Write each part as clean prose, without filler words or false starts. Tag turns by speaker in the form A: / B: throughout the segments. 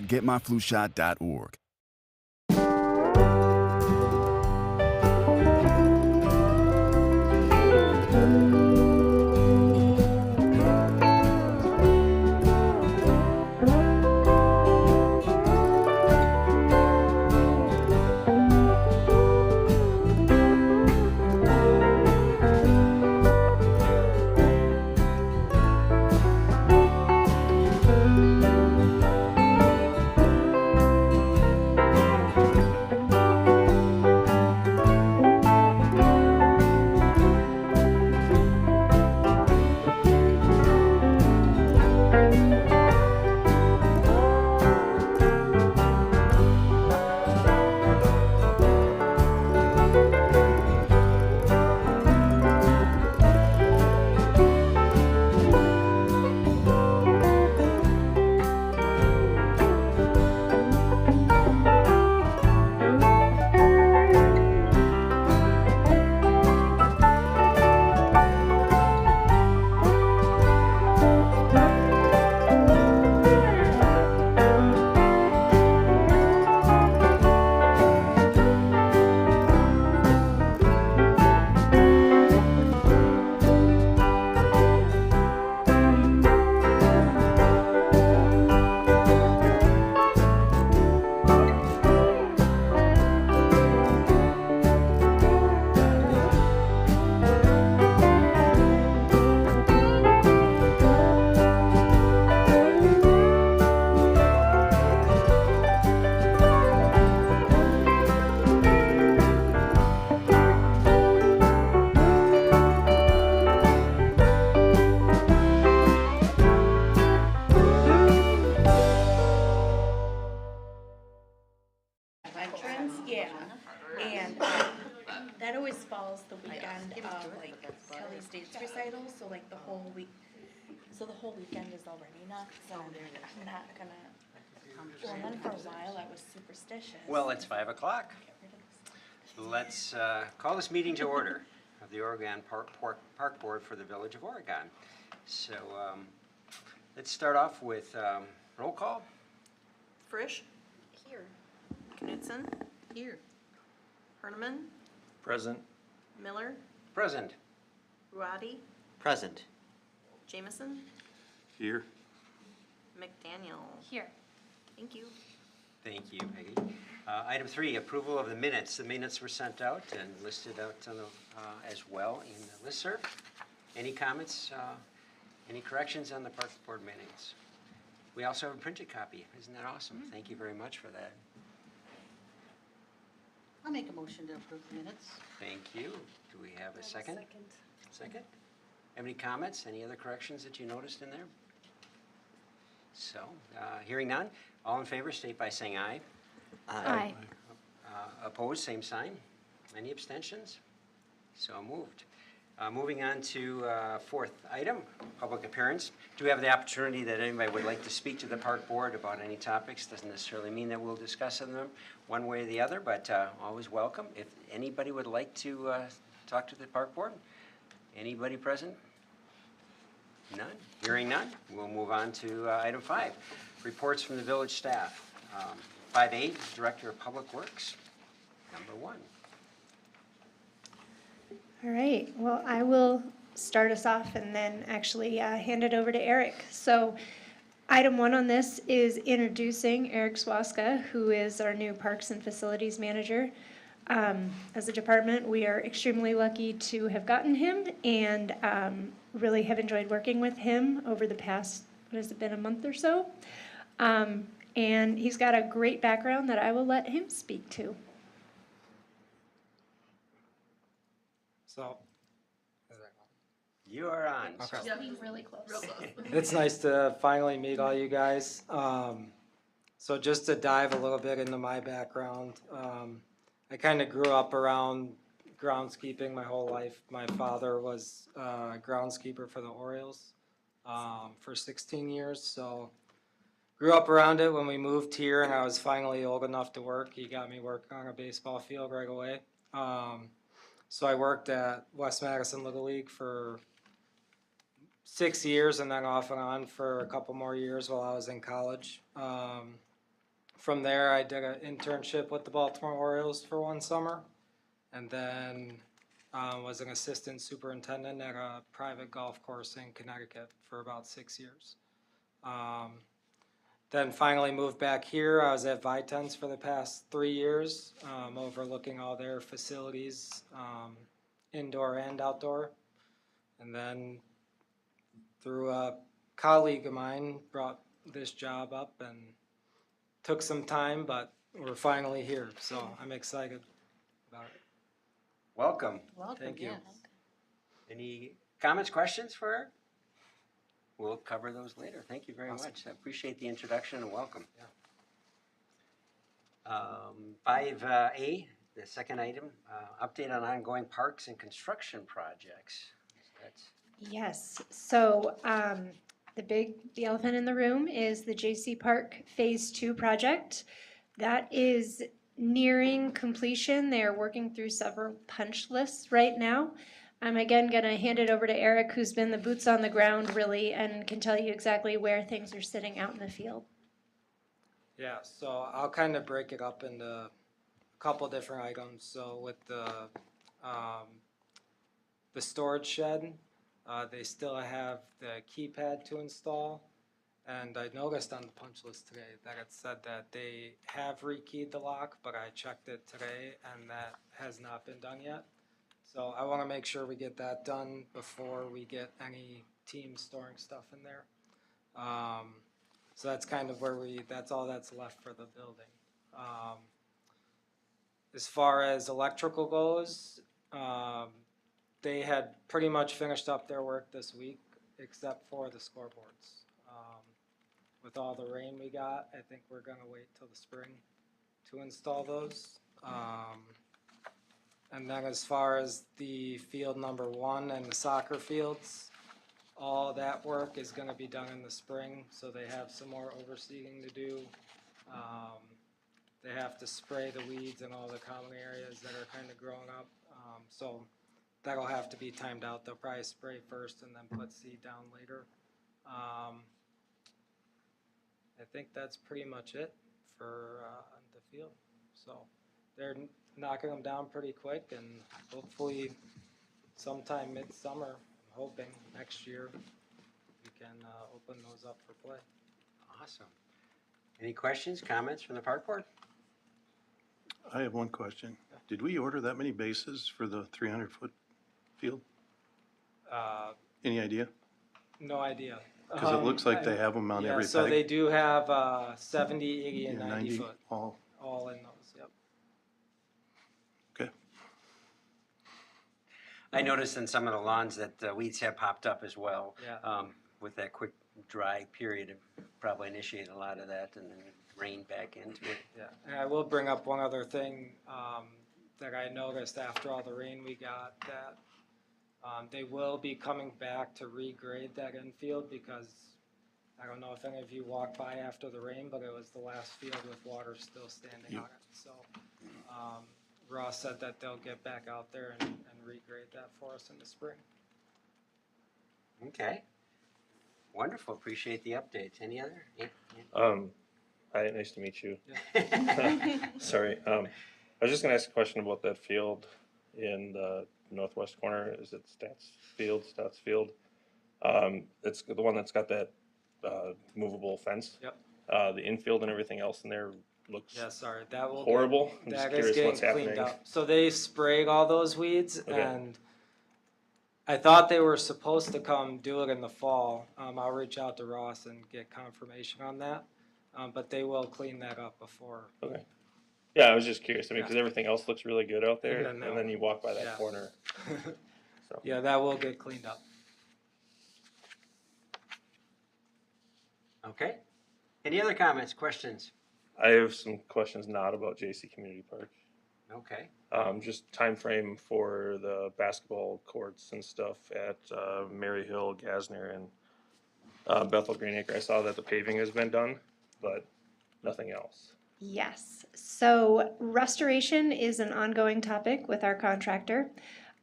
A: getmyflushot.org.
B: Entrance, yeah, and that always falls the weekend of like Kelly's dance recital, so like the whole week, so the whole weekend is already nuts, so I'm not gonna, well, and then for a while I was superstitious.
C: Well, it's 5 o'clock.
B: Get rid of this.
C: Let's call this meeting to order of the Oregon Park Board for the Village of Oregon. So let's start off with roll call.
D: Frisch? Here. Knutson? Here. Herniman?
E: Present.
D: Miller?
C: Present.
D: Ruati?
E: Present.
D: Jameson?
E: Here.
D: McDaniel?
B: Here.
D: Thank you.
C: Thank you, Peggy. Item 3, approval of the minutes. The minutes were sent out and listed out on the, as well in the listserv. Any comments, any corrections on the Park Board minutes? We also have a printed copy. Isn't that awesome? Thank you very much for that.
F: I'll make a motion to approve the minutes.
C: Thank you. Do we have a second? Second. Have any comments? Any other corrections that you noticed in there? So, hearing none, all in favor state by saying aye.
E: Aye.
C: Opposed, same sign. Any abstentions? So moved. Moving on to fourth item, public appearance. Do we have the opportunity that anybody would like to speak to the Park Board about any topics? Doesn't necessarily mean that we'll discuss them one way or the other, but always welcome. If anybody would like to talk to the Park Board, anybody present? None? Hearing none, we'll move on to item 5, reports from the village staff. 5A, Director of Public Works, number 1.
G: All right, well, I will start us off and then actually hand it over to Eric. So item 1 on this is introducing Eric Swaska, who is our new Parks and Facilities Manager. As a department, we are extremely lucky to have gotten him and really have enjoyed working with him over the past, what has it been, a month or so? And he's got a great background that I will let him speak to.
H: So,
C: You are on.
H: Okay.
B: Yeah, he's really close. Real close.
H: it's nice to finally meet all you guys. So just to dive a little bit into my background, I kind of grew up around groundskeeping my whole life. My father was a groundskeeper for the Orioles for 16 years, so grew up around it. When we moved here and I was finally old enough to work, he got me working on a baseball field right away. So I worked at West Madison Little League for 6 years and then off and on for a couple more years while I was in college. From there, I did an internship with the Baltimore Orioles for one summer, and then was an assistant superintendent at a private golf course in Connecticut for about 6 years. Then finally moved back here. I was at Vitens for the past 3 years, overlooking all their facilities, indoor and outdoor. And then through a colleague of mine, brought this job up and took some time, but we're finally here, so I'm excited about it.
C: Welcome.
F: Welcome,
H: Thank you.
F: yes.
C: Any comments, questions for her? We'll cover those later. Thank you very
H: Awesome.
C: much. I appreciate the introduction and welcome.
H: Yeah.
C: 5A, the second item, update on ongoing parks and construction projects. That's
G: Yes, so the elephant in the room is the J.C. Park Phase 2 project. That is nearing completion. They are working through several punch lists right now. I'm again gonna hand it over to Eric, who's been the boots on the ground really, and can tell you exactly where things are sitting out in the field.
H: Yeah, so I'll kind of break it up into a couple different items. So with the storage shed, they still have the keypad to install. And I noticed on the punch list today that it said that they have rekeyed the lock, but I checked it today and that has not been done yet. So I want to make sure we get that done before we get any teams storing stuff in there. So that's kind of where that's all that's left for the building. As far as electrical goes, they had pretty much finished up their work this week, except for the scoreboards. With all the rain we got, I think we're gonna wait till the spring to install those. And then as far as the field number 1 and the soccer fields, all that work is gonna be done in the spring, so they have some more overseeding to do. They have to spray the weeds in all the common areas that are kind of growing up. So that'll have to be timed out. They'll probably spray first and then put seed down later. I think that's pretty much it for the field. So they're knocking them down pretty quick, and hopefully sometime midsummer, I'm hoping next year, we can open those up for play.
C: awesome. Any questions, comments from the park board?
A: I have one question. Did we order that many bases for the 300-foot field? Any idea?
H: No idea.
A: Because it looks like they have them on every
H: So they
A: peg.
H: do have 70, 80, and
A: Yeah,
H: 90 foot,
A: all.
H: all in those, yep.
A: Okay.
C: I noticed in some of the lawns that weeds have popped up as well.
H: Yeah.
C: With that quick dry period, it probably initiated a lot of that and then rain back into it.
H: Yeah, and I will bring up one other thing that I noticed after all the rain we got, that they will be coming back to regrade that infield, because I don't know if any of you walked by after the rain, but it was the last field with water still standing on it. So Ross said that they'll get back out there and regrade that for us in the spring.
C: Okay. Wonderful, appreciate the updates. Any other?
I: Hi, nice to meet you.
C: Yeah.
I: Sorry, I was just gonna ask a question about that field in the northwest corner. Is it Stotts Field? It's the one that's got that movable fence.
H: Yep.
I: The infield and everything else in there looks
H: Yeah, sorry, that will
I: horrible. I'm just
H: That is
I: curious
H: getting
I: what's
H: cleaned
I: happening.
H: up. So they sprayed all those weeds,
I: Okay.
H: and I thought they were supposed to come do it in the fall. I'll reach out to Ross and get confirmation on that. But they will clean that up before.
I: Okay. Yeah, I was just curious. I mean, because everything else looks really good out there,
H: And then
I: and then you walk by that
H: yeah.
I: corner. So.
H: Yeah, that will get cleaned up.
C: Okay. Any other comments, questions?
I: I have some questions not about JC Community Park.
C: Okay.
I: Just time frame for the basketball courts and stuff at Mary Hill, Gasner, and Bethel Greenacre. I saw that the paving has been done, but nothing else.
G: Yes, so restoration is an ongoing topic with our contractor.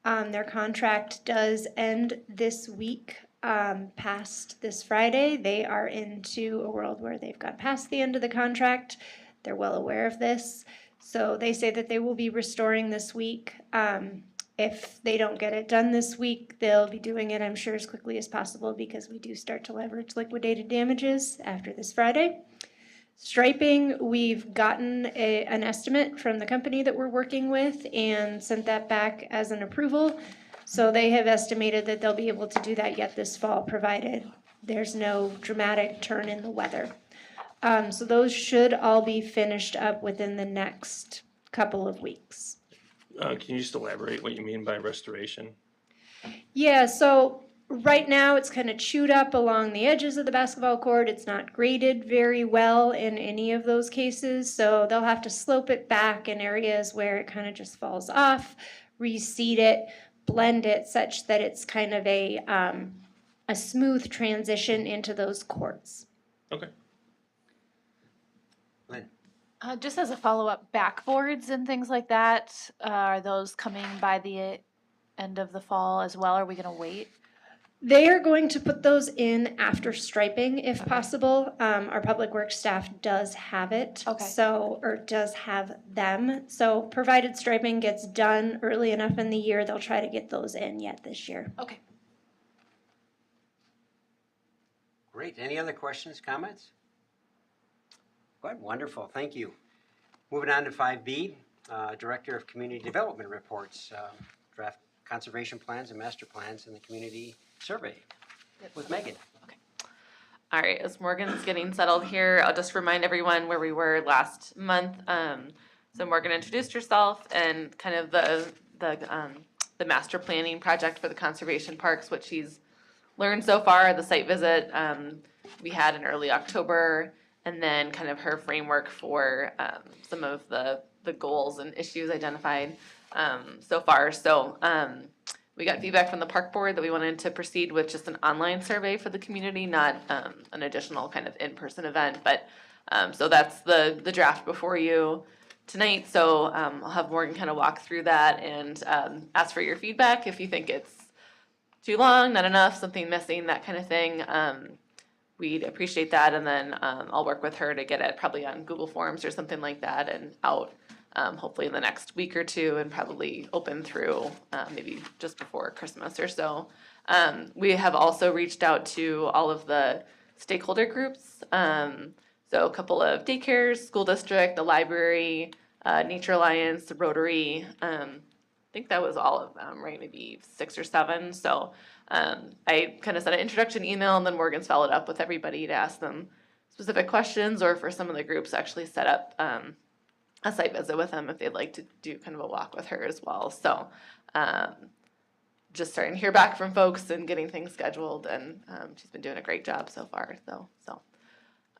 G: Their contract does end this week, past this Friday. They are into a world where they've got past the end of the contract. They're well aware of this. So they say that they will be restoring this week. If they don't get it done this week, they'll be doing it, I'm sure, as quickly as possible because we do start to leverage liquidated damages after this Friday. Striping, we've gotten an estimate from the company that we're working with and sent that back as an approval. So they have estimated that they'll be able to do that yet this fall, provided there's no dramatic turn in the weather. So those should all be finished up within the next couple of weeks.
I: Can you just elaborate what you mean by restoration?
G: Yeah, so right now it's kind of chewed up along the edges of the basketball court. It's not graded very well in any of those cases, so they'll have to slope it back in areas where it kind of just falls off, reseed it, blend it such that it's kind of a smooth transition into those courts.
I: Okay.
C: Lynn?
J: Just as a follow-up, backboards and things like that, are those coming by the end of the fall as well? Are we gonna wait?
G: They are going to put those in after striping if possible. Our public works staff does have it.
J: Okay.
G: So, or does have them. So provided striping gets done early enough in the year, they'll try to get those in yet this year.
J: Okay.
C: Great. Any other questions, comments? Good, wonderful, thank you. Moving on to 5B, Director of Community Development reports, draft conservation plans and master plans in the community survey with Megan.
K: All right, as Morgan's getting settled here, I'll just remind everyone where we were last month. So Morgan introduced herself and kind of the master planning project for the conservation parks, what she's learned so far, the site visit we had in early October, and then kind of her framework for some of the goals and issues identified so far. So we got feedback from the park board that we wanted to proceed with just an online survey for the community, not an additional kind of in-person event. But so that's the draft before you tonight. So I'll have Morgan kind of walk through that and ask for your feedback if you think it's too long, not enough, something missing, that kind of thing. We'd appreciate that, and then I'll work with her to get it probably on Google Forms or something like that and out hopefully in the next week or two, and probably open through maybe just before Christmas or so. We have also reached out to all of the stakeholder groups, so a couple of daycares, school district, the library, Nature Alliance, Rotary. I think that was all of them, right? Maybe 6 or 7. So I kind of sent an introduction email, and then Morgan's followed up with everybody to ask them specific questions, or for some of the groups actually set up a site visit with them if they'd like to do kind of a walk with her as well. So just starting to hear back from folks and getting things scheduled, and she's been doing a great job so far. So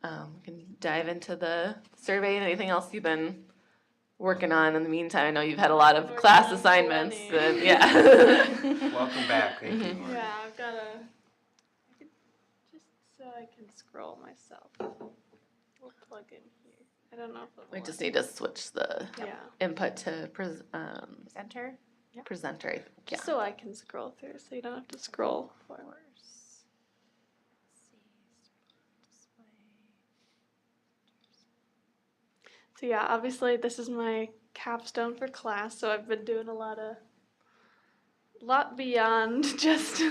K: we can dive into the survey and anything else you've been working on in the meantime. I know you've had a lot of class assignments. And, yeah.
C: Welcome back. Thank you, Morgan.
L: Yeah, I've got just so I can scroll myself. We'll plug in here. I don't know if it'll
K: We
L: work.
K: just need to switch the
L: Yeah,
K: input to
J: Center?
K: presenter. I think. Yeah.
L: just so I can scroll through, so you don't have to scroll forward. So yeah, obviously this is my capstone for class, so I've been doing a lot beyond just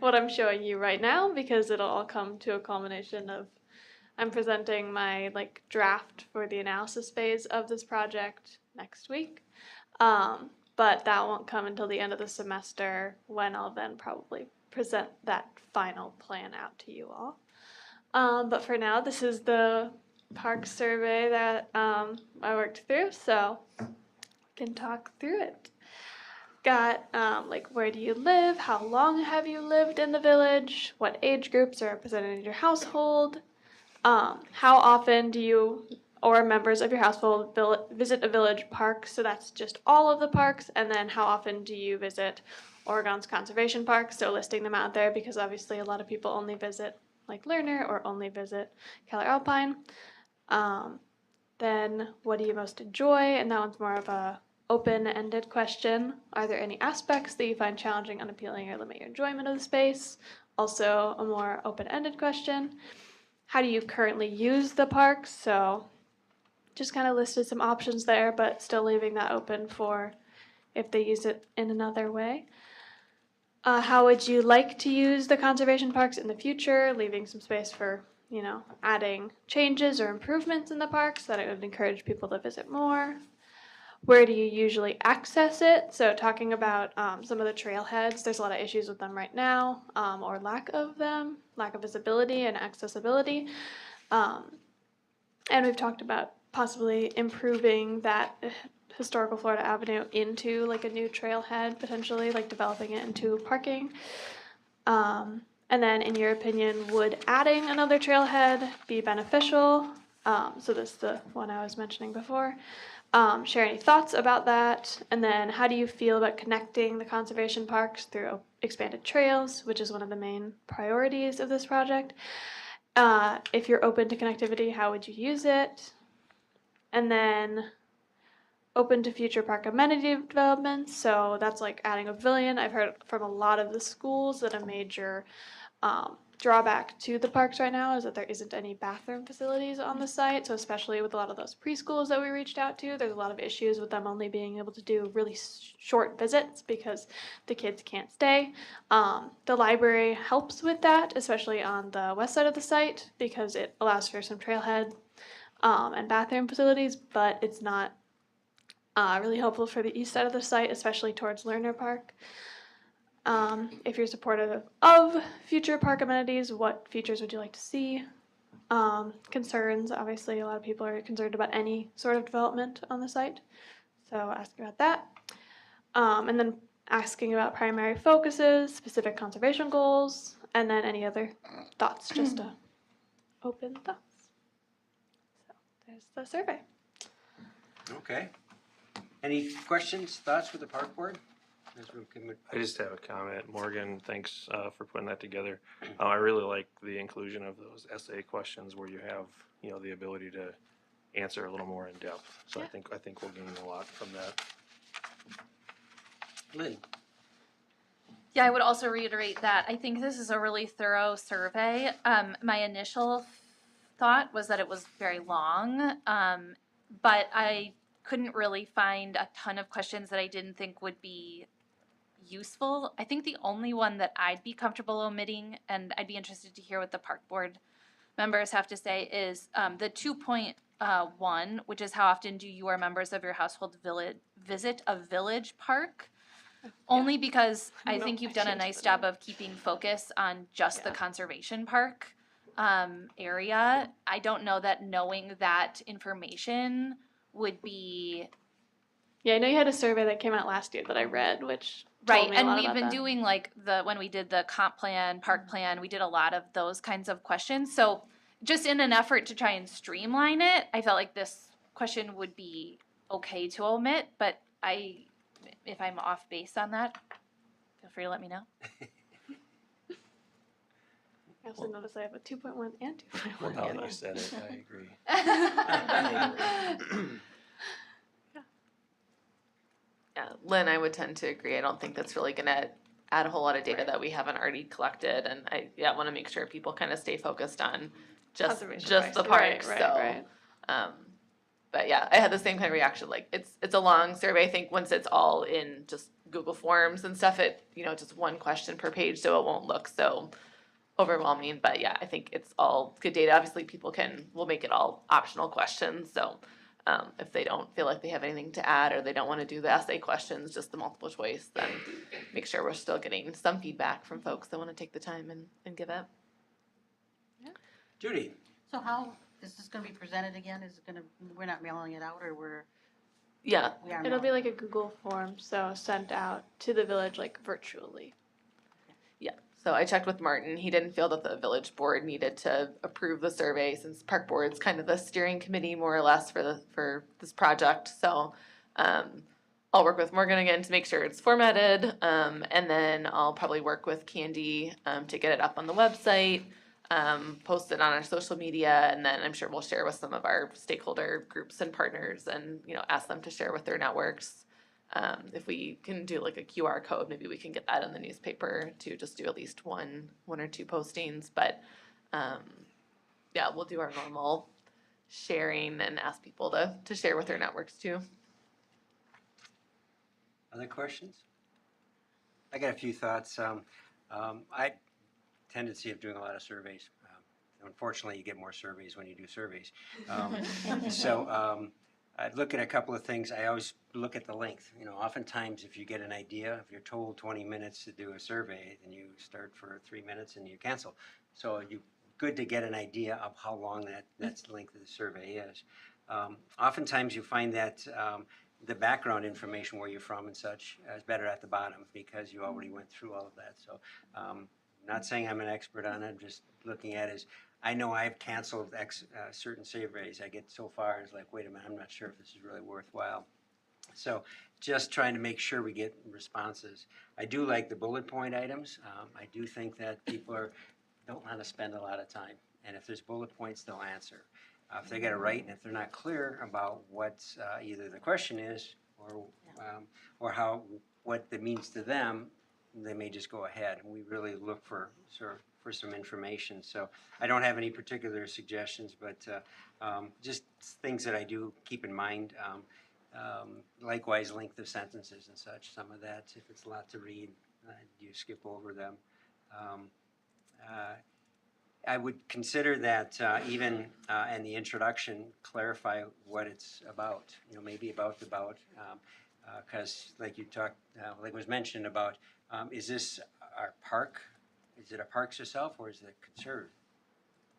L: what I'm showing you right now, because it'll all come to a culmination of I'm presenting my draft for the analysis phase of this project next week. But that won't come until the end of the semester, when I'll then probably present that final plan out to you all. But for now, this is the park survey that I worked through, so we can talk through it. Got where do you live, how long have you lived in the village, what age groups are represented in your household, how often do you or members of your household visit a village park, so that's just all of the parks, and then how often do you visit Oregon's conservation parks, so listing them out there, because obviously a lot of people only visit Lerner or only visit Keller Alpine. Then what do you most enjoy, and that one's more of a open-ended question. Are there any aspects that you find challenging, unappealing, or limit your enjoyment of the space? Also a more open-ended question. How do you currently use the parks? So just kind of listed some options there, but still leaving that open for if they use it in another way. How would you like to use the conservation parks in the future, leaving some space for, you know, adding changes or improvements in the parks that it would encourage people to visit more? Where do you usually access it? So talking about some of the trailheads, there's a lot of issues with them right now, or lack of them, lack of visibility and accessibility. And we've talked about possibly improving that historical Florida Avenue into like a new trailhead, potentially, like developing it into parking. And then, in your opinion, would adding another trailhead be beneficial? So this is the one I was mentioning before. Share any thoughts about that, and then how do you feel about connecting the conservation parks through expanded trails, which is one of the main priorities of this project. If you're open to connectivity, how would you use it? And then open to future park amenity developments, so that's like adding a pavilion. I've heard from a lot of the schools that a major drawback to the parks right now is that there isn't any bathroom facilities on the site. So especially with a lot of those preschools that we reached out to, there's a lot of issues with them only being able to do really short visits because the kids can't stay. The library helps with that, especially on the west side of the site, because it allows for some trailhead and bathroom facilities, but it's not really helpful for the east side of the site, especially towards Lerner Park. If you're supportive of future park amenities, what features would you like to see? Concerns, obviously a lot of people are concerned about any sort of development on the site, so asking about that. And then asking about primary focuses, specific conservation goals, and then any other thoughts, just to open thoughts. So there's the survey.
C: Okay. Any questions, thoughts for the park board?
I: I just have a comment. Morgan, thanks for putting that together. I really like the inclusion of those essay questions where you have, you know, the ability to answer a little more in depth. So I think we'll gain a lot from that.
C: Lynn?
J: Yeah, I would also reiterate that I think this is a really thorough survey. My initial thought was that it was very long, but I couldn't really find a ton of questions that I didn't think would be useful. I think the only one that I'd be comfortable omitting, and I'd be interested to hear what the park board members have to say, is the 2.1, which is how often do your members of your household visit a village park? Only because I think you've done a nice job of keeping focus on just the conservation park area. I don't know that knowing that information would be...
L: Yeah, I know you had a survey that came out last year that I read, which
J: Right,
L: told me a
J: and
L: lot
J: we've
L: about
J: been
L: that.
J: doing like when we did the comp plan, park plan, we did a lot of those kinds of questions. So just in an effort to try and streamline it, I felt like this question would be okay to omit, but if I'm off base on that, feel free to let me know.
L: I also noticed I have a 2.1 and 2.1.
I: Well, now that you said it, I agree.
K: Yeah, Lynn, I would tend to agree. I don't think that's really gonna add a whole lot of data that we haven't already collected, and I want to make sure people kind of stay focused on just the parks.
L: Right.
K: But yeah, I had the same kind of reaction. Like it's a long survey. I think once it's all in just Google Forms and stuff, it just one question per page, so it won't look so overwhelming. But yeah, I think it's all good data. Obviously, we'll make it all optional questions. So if they don't feel like they have anything to add or they don't want to do the essay questions, just the multiple choice, then make sure we're still getting some feedback from folks that want to take the time and give it.
C: Judy?
F: So how is this gonna be presented again? Is it gonna, we're not mailing it out, or
K: Yeah.
F: we are
L: It'll be
F: mailing?
L: like a Google form, so sent out to the village like virtually.
K: Yeah, so I checked with Martin. He didn't feel that the village board needed to approve the survey since park board's kind of the steering committee more or less for this project. So I'll work with Morgan again to make sure it's formatted, and then I'll probably work with Candy to get it up on the website, post it on our social media, and then I'm sure we'll share with some of our stakeholder groups and partners and ask them to share with their networks. If we can do like a QR code, maybe we can get that in the newspaper to just do at least one or two postings. But yeah, we'll do our normal sharing and ask people to share with their networks too.
C: Other questions? I got a few thoughts. I tendency of doing a lot of surveys. Unfortunately, you get more surveys when you do surveys. I'd look at a couple of things. I always look at the length. You know, oftentimes if you get an idea, if you're told 20 minutes to do a survey, then you start for 3 minutes and you cancel. So good to get an idea of how long that length of the survey is. Oftentimes you find that the background information, where you're from and such, is better at the bottom because you already went through all of that. So not saying I'm an expert on it, just looking at it is, I know I've canceled certain surveys. I get so far, it's like, wait a minute, I'm not sure if this is really worthwhile. So just trying to make sure we get responses. I do like the bullet point items. I do think that people don't want to spend a lot of time. And if there's bullet points, they'll answer. If they get it right, and if they're not clear about what either the question is or what it means to them, they may just go ahead. And we really look for some information. So I don't have any particular suggestions, but just things that I do keep in mind. Likewise, length of sentences and such. Some of that, if it's a lot to read, you skip over them. I would consider that even in the introduction, clarify what it's about. You know, maybe about, because like you talked, like was mentioned about, is this our park? Is it a parks itself, or is it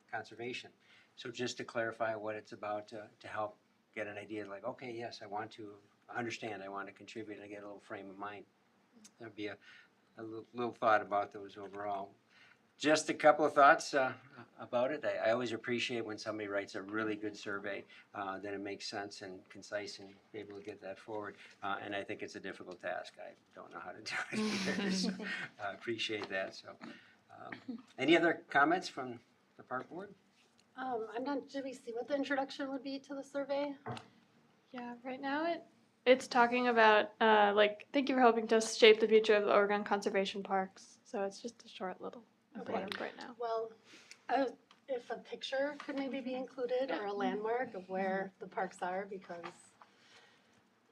C: conservation? So just to clarify what it's about to help get an idea, like, okay, yes, I want to understand, I want to contribute, and I get a little frame of mind. There'd be a little thought about those overall. Just a couple of thoughts about it. I always appreciate when somebody writes a really good survey, that it makes sense and concise and be able to get that forward. And I think it's a difficult task. I don't know how to do it either, so I appreciate that. So, any other comments from the park board?
M: I'm not, did we see what the introduction would be to the survey?
L: Yeah, right now it's talking about, thank you for helping to shape the future of the Oregon Conservation Parks. So it's just a short little blurb right now.
M: Well, if a picture could maybe be included or a landmark of where the parks are, because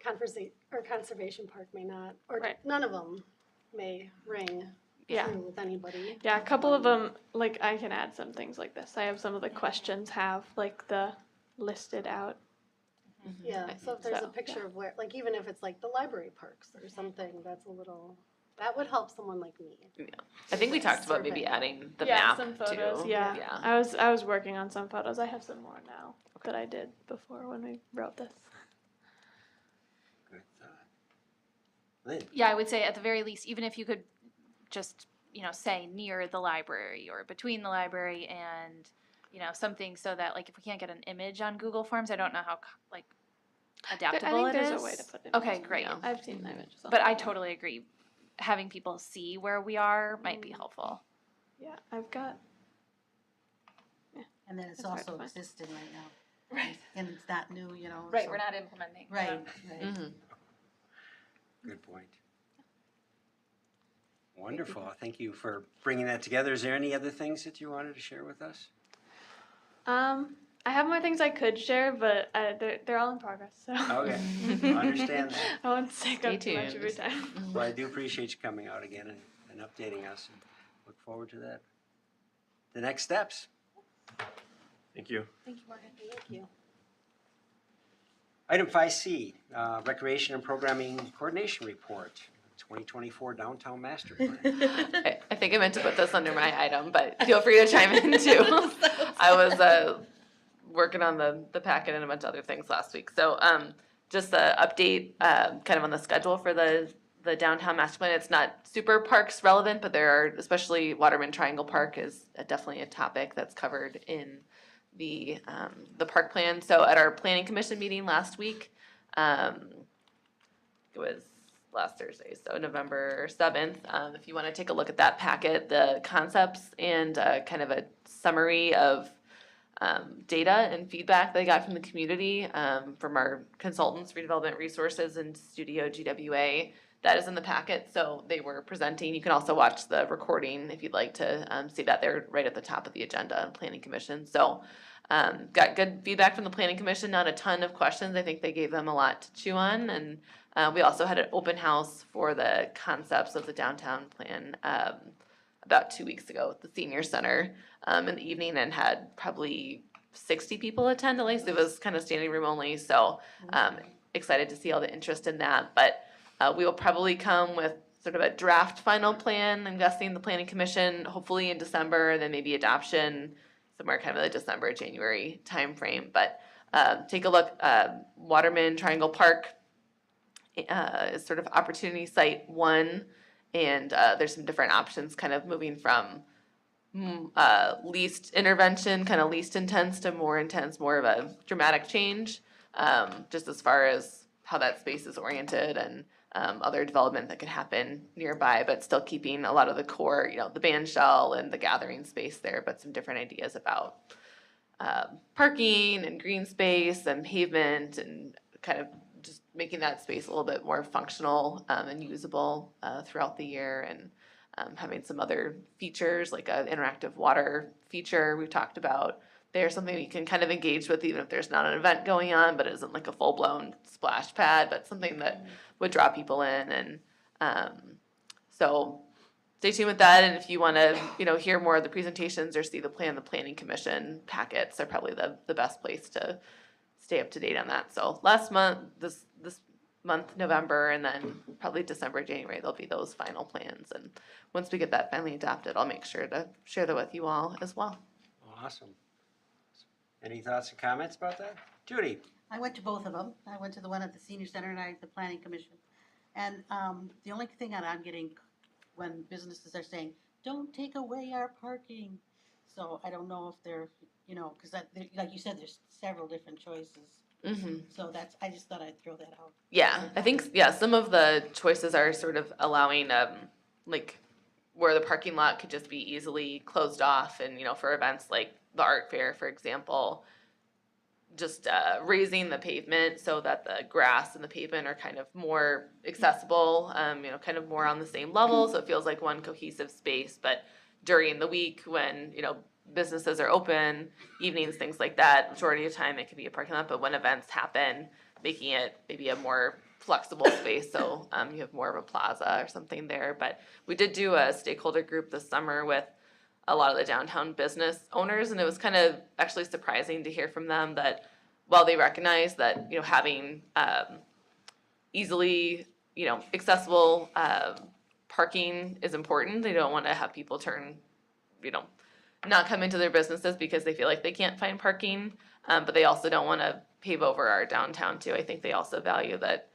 M: Conservation Park may not, or none of them may ring true with anybody.
L: Yeah, a couple of them, like I can add some things like this. I have some of the questions have like the listed out.
M: Yeah, so if there's a picture of where, like even if it's like the library parks or something, that would help someone like me.
K: Yeah. I think we talked about maybe adding the
L: yeah,
K: map
L: some photos.
K: too.
L: Yeah. I was working on some photos. I have some more now that I did before when we wrote this.
C: Good. Lynn?
J: Yeah, I would say at the very least, even if you could just, say near the library or between the library and, something so that like if we can't get an image on Google Forms, I don't know how adaptable
L: I think
J: it is.
L: there's a way to put it.
J: Okay, great.
L: I've seen the images.
J: But I totally agree. Having people see where we are might be helpful.
L: Yeah, I've got.
F: And then it's
L: That's hard
F: also
L: to find.
F: existing right now.
J: Right.
F: And it's not new,
J: Right,
F: so-
J: we're not implementing.
F: Right, right.
C: Good point. Wonderful. Thank you for bringing that together. Is there any other things that you wanted to share with us?
L: I have more things I could share, but they're all in progress. So.
C: Okay, I understand that.
L: I won't take
K: Stay
L: up too much of your
K: tuned.
L: time.
C: Well, I do appreciate you coming out again and updating us, and look forward to that. The next steps.
I: Thank you.
M: Thank you, Morgan. Thank you.
C: Item 5C, Recreation and Programming Coordination Report, 2024 Downtown Master Plan.
K: I think I meant to put this under my item, but feel free to chime in too. I was working on the packet and a bunch of other things last week. So just the update kind of on the schedule for the downtown master plan. It's not super parks relevant, but there are, especially Waterman Triangle Park is definitely a topic that's covered in the park plan. So at our planning commission meeting last week, it was last Thursday, so November 7th. If you want to take a look at that packet, the concepts and kind of a summary of data and feedback that I got from the community, from our consultants, Redevelopment Resources and Studio GWA, that is in the packet. So they were presenting. You can also watch the recording if you'd like to see that. They're right at the top of the agenda on Planning Commission. So Got good feedback from the planning commission, not a ton of questions. I think they gave them a lot to chew on. And we also had an open house for the concepts of the downtown plan about 2 weeks ago at the senior center in the evening, and had probably 60 people attend at least. It was kind of standing room only, so excited to see all the interest in that. But we will probably come with sort of a draft final plan, I'm guessing the planning commission, hopefully in December, and then maybe adoption somewhere kind of the December, January timeframe. But take a look, Waterman Triangle Park is sort of opportunity site 1, and there's some different options kind of moving from least intervention, kind of least intense to more intense, more of a dramatic change, just as far as how that space is oriented and other development that could happen nearby, but still keeping a lot of the core, the band shell and the gathering space there, but some different ideas about parking and green space and pavement, and kind of just making that space a little bit more functional and usable throughout the year, and having some other features like an interactive water feature we've talked about. There's something you can kind of engage with even if there's not an event going on, but it isn't like a full-blown splash pad, but something that would draw people in. And so stay tuned with that. And if you want to, hear more of the presentations or see the planning commission packets are probably the best place to stay up to date on that. So last month, this month, November, and then probably December, January, there'll be those final plans. And once we get that finally adopted, I'll make sure to share that with you all as well.
C: Awesome. Any thoughts and comments about that? Judy?
F: I went to both of them. I went to the one at the senior center and the planning commission. And the only thing that I'm getting when businesses are saying, don't take away our parking. So I don't know if they're, because like you said, there's several different choices.
K: Mm-hmm.
F: So I just thought I'd throw that out.
K: Yeah, I think, some of the choices are sort of allowing, like, where the parking lot could just be easily closed off, and, for events like the art fair, for example, just raising the pavement so that the grass and the pavement are kind of more accessible, kind of more on the same level, so it feels like one cohesive space. But during the week when, businesses are open, evenings, things like that, majority of the time it can be a parking lot, but when events happen, making it maybe a more flexible space, so you have more of a plaza or something there. But we did do a stakeholder group this summer with a lot of the downtown business owners, and it was kind of actually surprising to hear from them that while they recognize that, having easily, accessible parking is important, they don't want to have people turn, not come into their businesses because they feel like they can't find parking, but they also don't want to pave over our downtown too. I think they also value that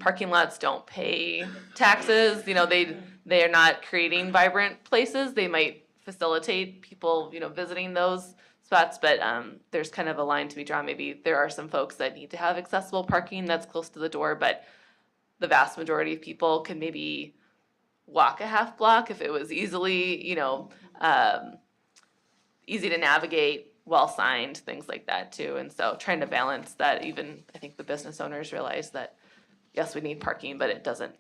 K: parking lots don't pay taxes. They are not creating vibrant places. They might facilitate people, visiting those spots, but there's kind of a line to be drawn. Maybe there are some folks that need to have accessible parking that's close to the door, but the vast majority of people can maybe walk a half block if it was easily, easy to navigate, well signed, things like that too. And so trying to balance that, even I think the business owners realize that yes, we need parking, but it doesn't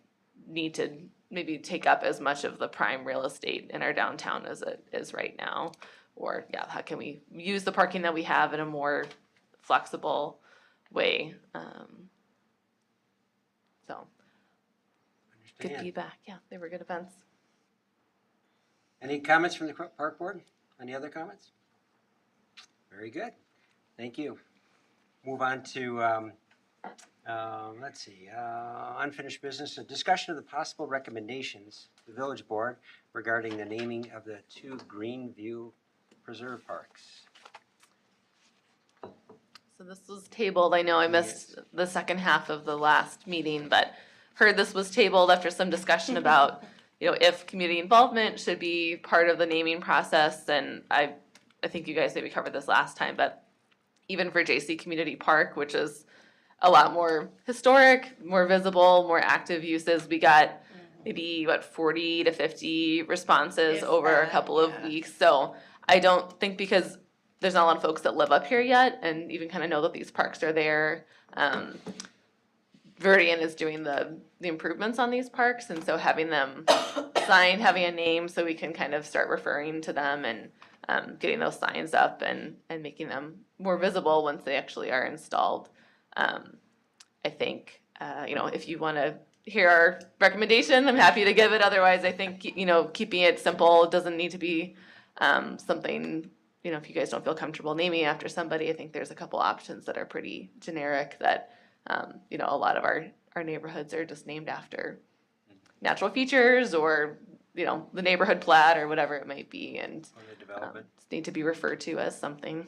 K: need to maybe take up as much of the prime real estate in our downtown as it is right now. Or how can we use the parking that we have in a more flexible way? So good
C: Understand.
K: feedback. Yeah, they were good events.
C: Any comments from the park board? Any other comments? Very good. Thank you. Move on to, let's see, unfinished business, a discussion of the possible recommendations to the village board regarding the naming of the 2 Greenview Preserve Parks.
K: So this was tabled. I know I missed the second half of the last meeting, but heard this was tabled after some discussion about, if community involvement should be part of the naming process. And I think you guys maybe covered this last time, but even for JC Community Park, which is a lot more historic, more visible, more active uses, we got maybe 40 to 50 responses over a couple of weeks. So I don't think, because there's not a lot of folks that live up here yet and even kind of know that these parks are there. Veridian is doing the improvements on these parks, and so having them signed, having a name so we can kind of start referring to them and getting those signs up and making them more visible once they actually are installed. I think, if you want to hear our recommendation, I'm happy to give it. Otherwise, I think, keeping it simple doesn't need to be something, if you guys don't feel comfortable naming after somebody, I think there's a couple options that are pretty generic that, a lot of our neighborhoods are just named after natural features or, the neighborhood plat or whatever it might be, and
C: Or the development.
K: need to be referred to as something.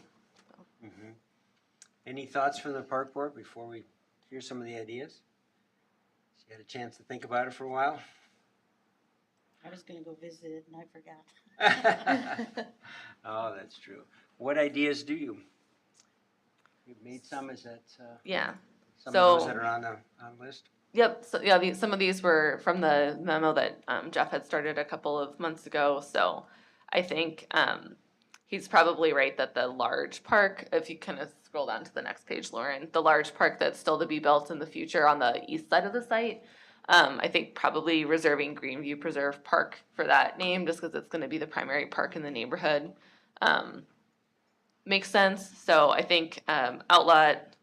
C: Mhm. Any thoughts from the park board before we hear some of the ideas? You had a chance to think about it for a while?
F: I was gonna go visit and I forgot.
C: Oh, that's true. What ideas do you? You've made some, is that,
K: Yeah.
C: some of those
K: So-
C: that are on the list?
K: Yep. So yeah, some of these were from the memo that Jeff had started a couple of months ago. So I think he's probably right that the large park, if you kind of scroll down to the next page, Lauren, the large park that's still to be built in the future on the east side of the site, I think probably reserving Greenview Preserve Park for that name, just because it's going to be the primary park in the neighborhood, makes sense. So I think Outlet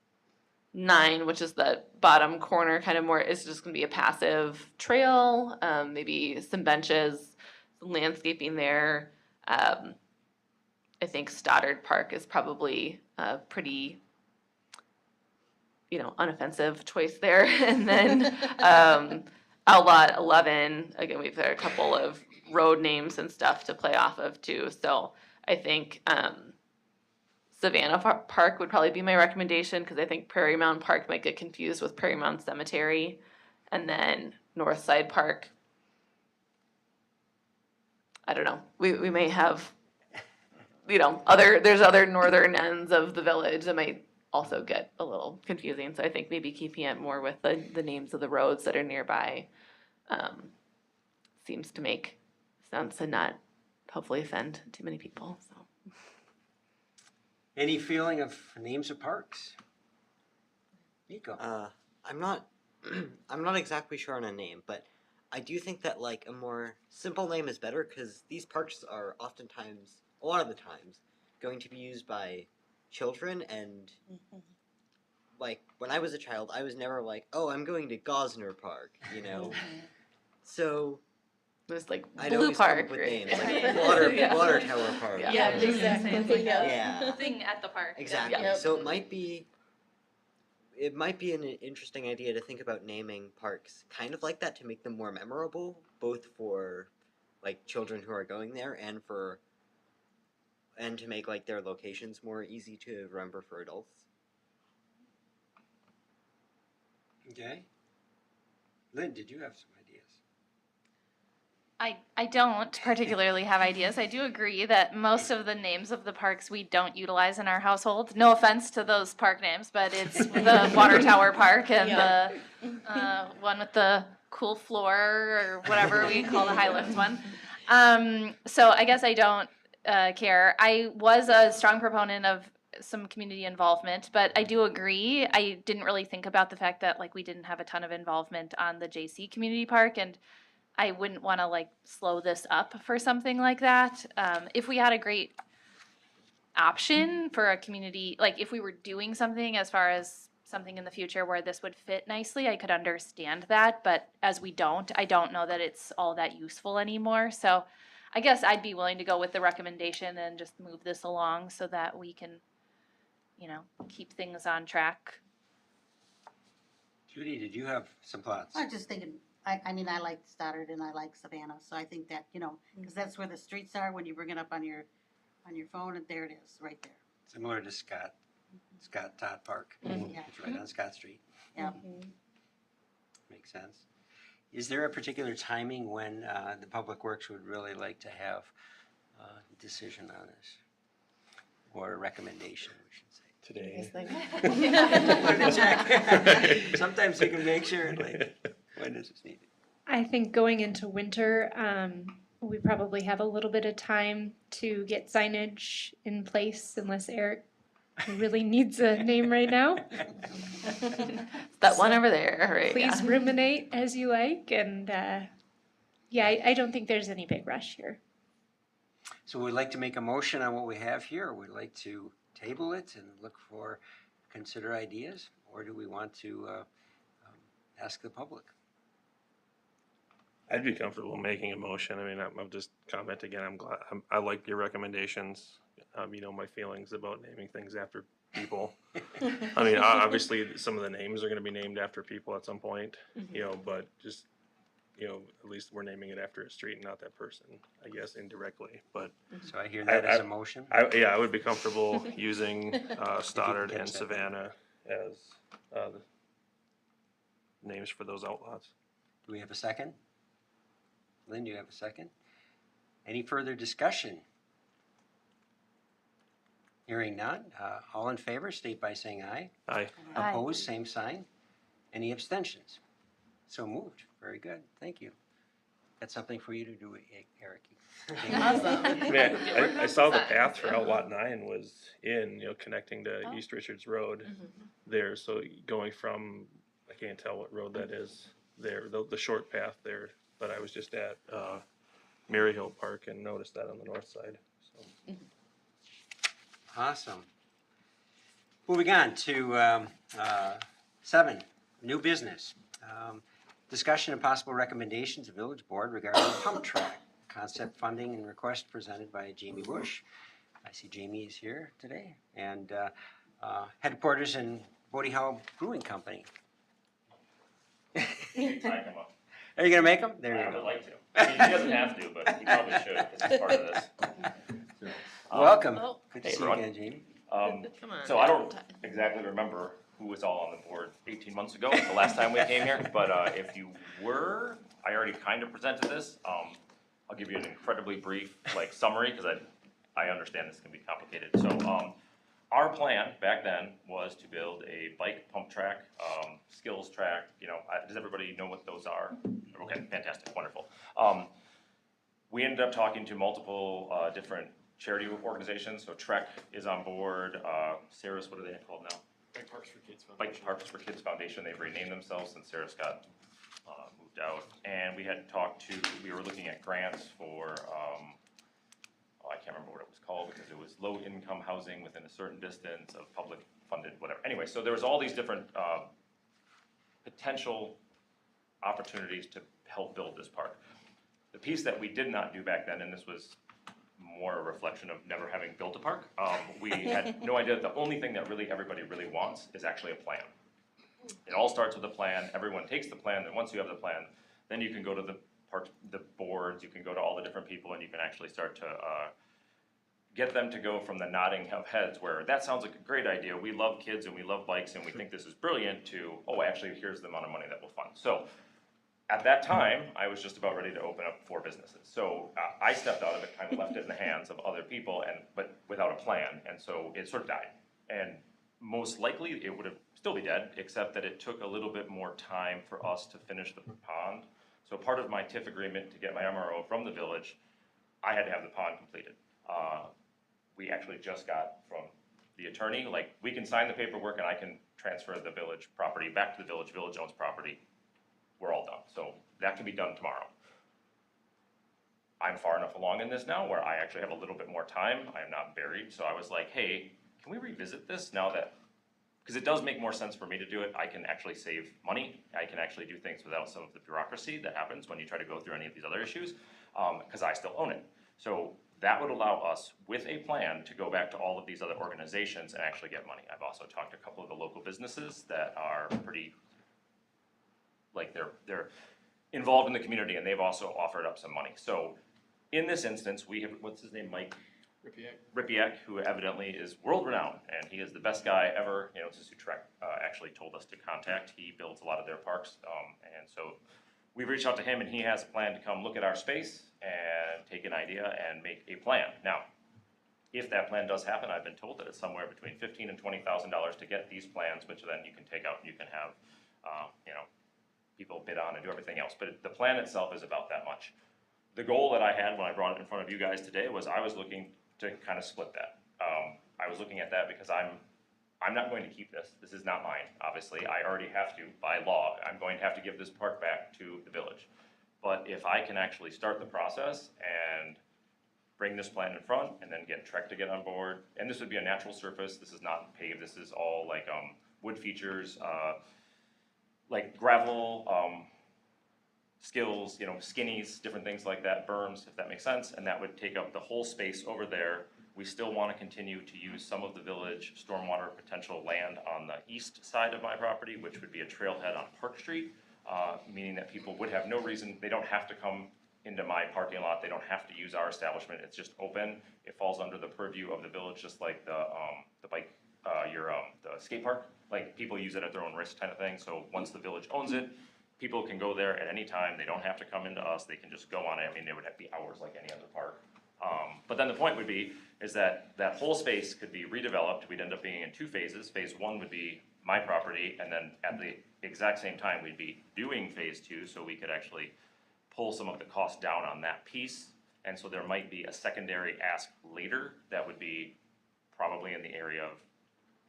K: 9, which is the bottom corner, kind of more, is just going to be a passive trail, maybe some benches, some landscaping there. I think Stoddard Park is probably a pretty, unoffensive choice there. And then Outlot 11, again, we've got a couple of road names and stuff to play off of too. So I think Savannah Park would probably be my recommendation, because I think Prairie Mound Park might get confused with Prairie Mound Cemetery. And then Northside Park, I don't know, we may have, there's other northern ends of the village that might also get a little confusing. So I think maybe keeping it more with the names of the roads that are nearby seems to make sense and not hopefully offend too many people, so.
C: Any feeling of names of parks? Nico?
E: I'm not exactly sure on a name, but I do think that like a more simple name is better, because these parks are oftentimes, a lot of the times, going to be used by children, and like when I was a child, I was never like, oh, I'm going to Gosner Park, So
K: There's like
E: I'd
K: Blue
E: always come
K: Park,
E: up with
K: right?
E: names, like
K: Yeah.
E: Water
K: Yeah.
E: Tower Park.
K: Yeah,
B: exactly.
J: It's like
E: Yeah.
J: a thing at the park.
E: Exactly.
B: Yep.
E: So it might be an interesting idea to think about naming parks kind of like that, to make them more memorable, both for like children who are going there and to make like their locations more easy to remember for adults.
C: Okay. Lynn, did you have some ideas?
J: I don't particularly have ideas. I do agree that most of the names of the parks we don't utilize in our household. No offense to those park names, but it's the Water Tower Park and the one with the cool floor or whatever we call the high lift one. So I guess I don't care. I was a strong proponent of some community involvement, but I do agree. I didn't really think about the fact that we didn't have a ton of involvement on the JC Community Park, and I wouldn't want to slow this up for something like that. If we had a great option for a community, if we were doing something as far as something in the future where this would fit nicely, I could understand that. But as we don't, I don't know that it's all that useful anymore. So I guess I'd be willing to go with the recommendation and just move this along so that we can, keep things on track.
C: Judy, did you have some thoughts?
F: I was just thinking, I mean, I like Stoddard and I like Savannah, so I think that, because that's where the streets are when you bring it up on your phone, and there it is, right there.
C: Similar to Scott Todd Park.
F: Yeah.
C: It's right on Scott Street.
F: Yeah.
C: Makes sense. Is there a particular timing when the Public Works would really like to have a decision on this? Or a recommendation, we should say.
I: Today.
C: Wanted to check. Sometimes you can make sure, when is this needed?
G: I think going into winter, we probably have a little bit of time to get signage in place, unless Eric really needs a name right now.
K: That one over there, right?
G: Please ruminate as you like, and I don't think there's any big rush here.
C: So we'd like to make a motion on what we have here, or we'd like to table it and look for, consider ideas, or do we want to ask the public?
I: I'd be comfortable making a motion. I mean, I'll just comment again. I like your recommendations. You know, my feelings about naming things after people. I mean, obviously, some of the names are going to be named after people at some point, you know, but just, you know, at least we're naming it after a street and not that person, I guess, indirectly. But
C: So I hear that as a motion.
I: yeah, I would be comfortable using Stoddard and Savannah as the names for those outlaws.
C: Do we have a second? Lynn, do you have a second? Any further discussion? Hearing none, all in favor, state by saying aye.
I: Aye.
J: Aye.
C: Opposed, same sign. Any abstentions? So moved. Very good. Thank you. That's something for you to do, Eric.
D: Awesome.
I: Man, I saw the path for Outlot 9 was in, you know, connecting to East Richards Road there. So going from, I can't tell what road that is there, the short path there. But I was just at Mary Hill Park and noticed that on the north side. So.
C: Awesome. Moving on to 7, new business. Discussion and possible recommendations of village board regarding pump track, concept funding and request presented by Jamie Bush. I see Jamie is here today, and headquarters in Bodie Howe Brewing Company. Are you gonna make them? There you
N: I
C: go.
N: would like to. I mean, he doesn't have to, but he probably should, because he's part of this.
C: Welcome. Good to
N: Hey,
C: see you
N: everyone.
C: again, Jamie.
D: Come on.
N: So I don't exactly remember who was all on the board 18 months ago, the last time we came here, but if you were, I already kind of presented this. I'll give you an incredibly brief summary, because I understand this can be complicated. So our plan back then was to build a bike pump track, skills track, you know, does everybody know what those are? Okay, fantastic, wonderful. We ended up talking to multiple different charity organizations, so Trek is on board, Saris, what are they called now?
O: Bike Parks for Kids Foundation.
N: Bike Parks for Kids Foundation, they've renamed themselves since Saris got moved out. And we had talked to, we were looking at grants for, I can't remember what it was called, because it was low income housing within a certain distance of public funded, whatever. Anyway, so there was all these different potential opportunities to help build this park. The piece that we did not do back then, and this was more a reflection of never having built a park, we had no idea that the only thing that really everybody really wants is actually a plan. It all starts with a plan, everyone takes the plan, and once you have the plan, then you can go to the boards, you can go to all the different people, and you can actually start to get them to go from the nodding of heads where that sounds like a great idea, we love kids and we love bikes and we think this is brilliant, to, oh, actually here's the amount of money that we'll fund. So at that time, I was just about ready to open up 4 businesses. So I stepped out of it, kind of left it in the hands of other people, but without a plan, and so it sort of died. And most likely, it would have still be dead, except that it took a little bit more time for us to finish the pond. So part of my TIF agreement to get my MRO from the village, I had to have the pond completed. We actually just got from the attorney, like, we can sign the paperwork and I can transfer the village property back to the village owns property. We're all done, so that can be done tomorrow. I'm far enough along in this now where I actually have a little bit more time, I am not buried, so I was like, hey, can we revisit this now that, because it does make more sense for me to do it, I can actually save money, I can actually do things without some of the bureaucracy that happens when you try to go through any of these other issues, because I still own it. So that would allow us, with a plan, to go back to all of these other organizations and actually get money. I've also talked to a couple of the local businesses that are pretty, like they're involved in the community, and they've also offered up some money. So in this instance, we have, what's his name, Mike? Ripiak, who evidently is world renowned, and he is the best guy ever. You know, this is who Trek actually told us to contact. He builds a lot of their parks, and so we've reached out to him, and he has a plan to come look at our space and take an idea and make a plan. Now, if that plan does happen, I've been told that it's somewhere between $15,000 and $20,000 to get these plans, which then you can take out and you can have, you know, people bid on and do everything else. But the plan itself is about that much. The goal that I had when I brought it in front of you guys today was I was looking to kind of split that. I was looking at that because I'm not going to keep this. This is not mine, obviously. I already have to, by law, I'm going to have to give this park back to the village. But if I can actually start the process and bring this plan in front and then get Trek to get on board. And this would be a natural surface. This is not paved. This is all like wood features, like gravel, skills, skinnies, different things like that, berms, if that makes sense. And that would take up the whole space over there. We still want to continue to use some of the village stormwater potential land on the east side of my property, which would be a trailhead on Park Street, meaning that people would have no reason, they don't have to come into my parking lot, they don't have to use our establishment, it's just open. It falls under the purview of the village, just like the bike, the skate park. Like, people use it at their own risk kind of thing, so once the village owns it, people can go there at any time, they don't have to come into us, they can just go on it, I mean, it would be hours like any other park. But then the point would be, is that that whole space could be redeveloped, we'd end up being in 2 phases. Phase 1 would be my property, and then at the exact same time, we'd be doing phase 2, so we could actually pull some of the costs down on that piece. And so there might be a secondary ask later that would be probably in the area of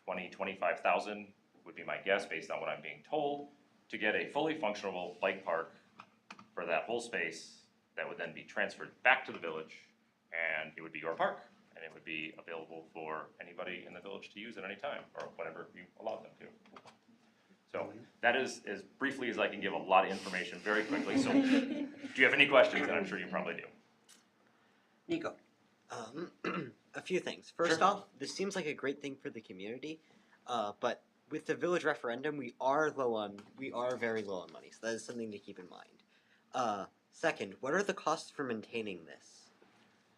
N: 25,000 would be my guess based on what I'm being told, to get a fully functional bike park for that whole space that would then be transferred back to the village, and it would be your park, and it would be available for anybody in the village to use at any time, or whenever you allow them to. So that is as briefly as I can give a lot of information very quickly. So do you have any questions? And I'm sure you probably do.
C: Nico?
E: A few things. First off, this seems like a great thing for the community, but with the village referendum, we are very low on money, so that is something to keep in mind. Second, what are the costs for maintaining this?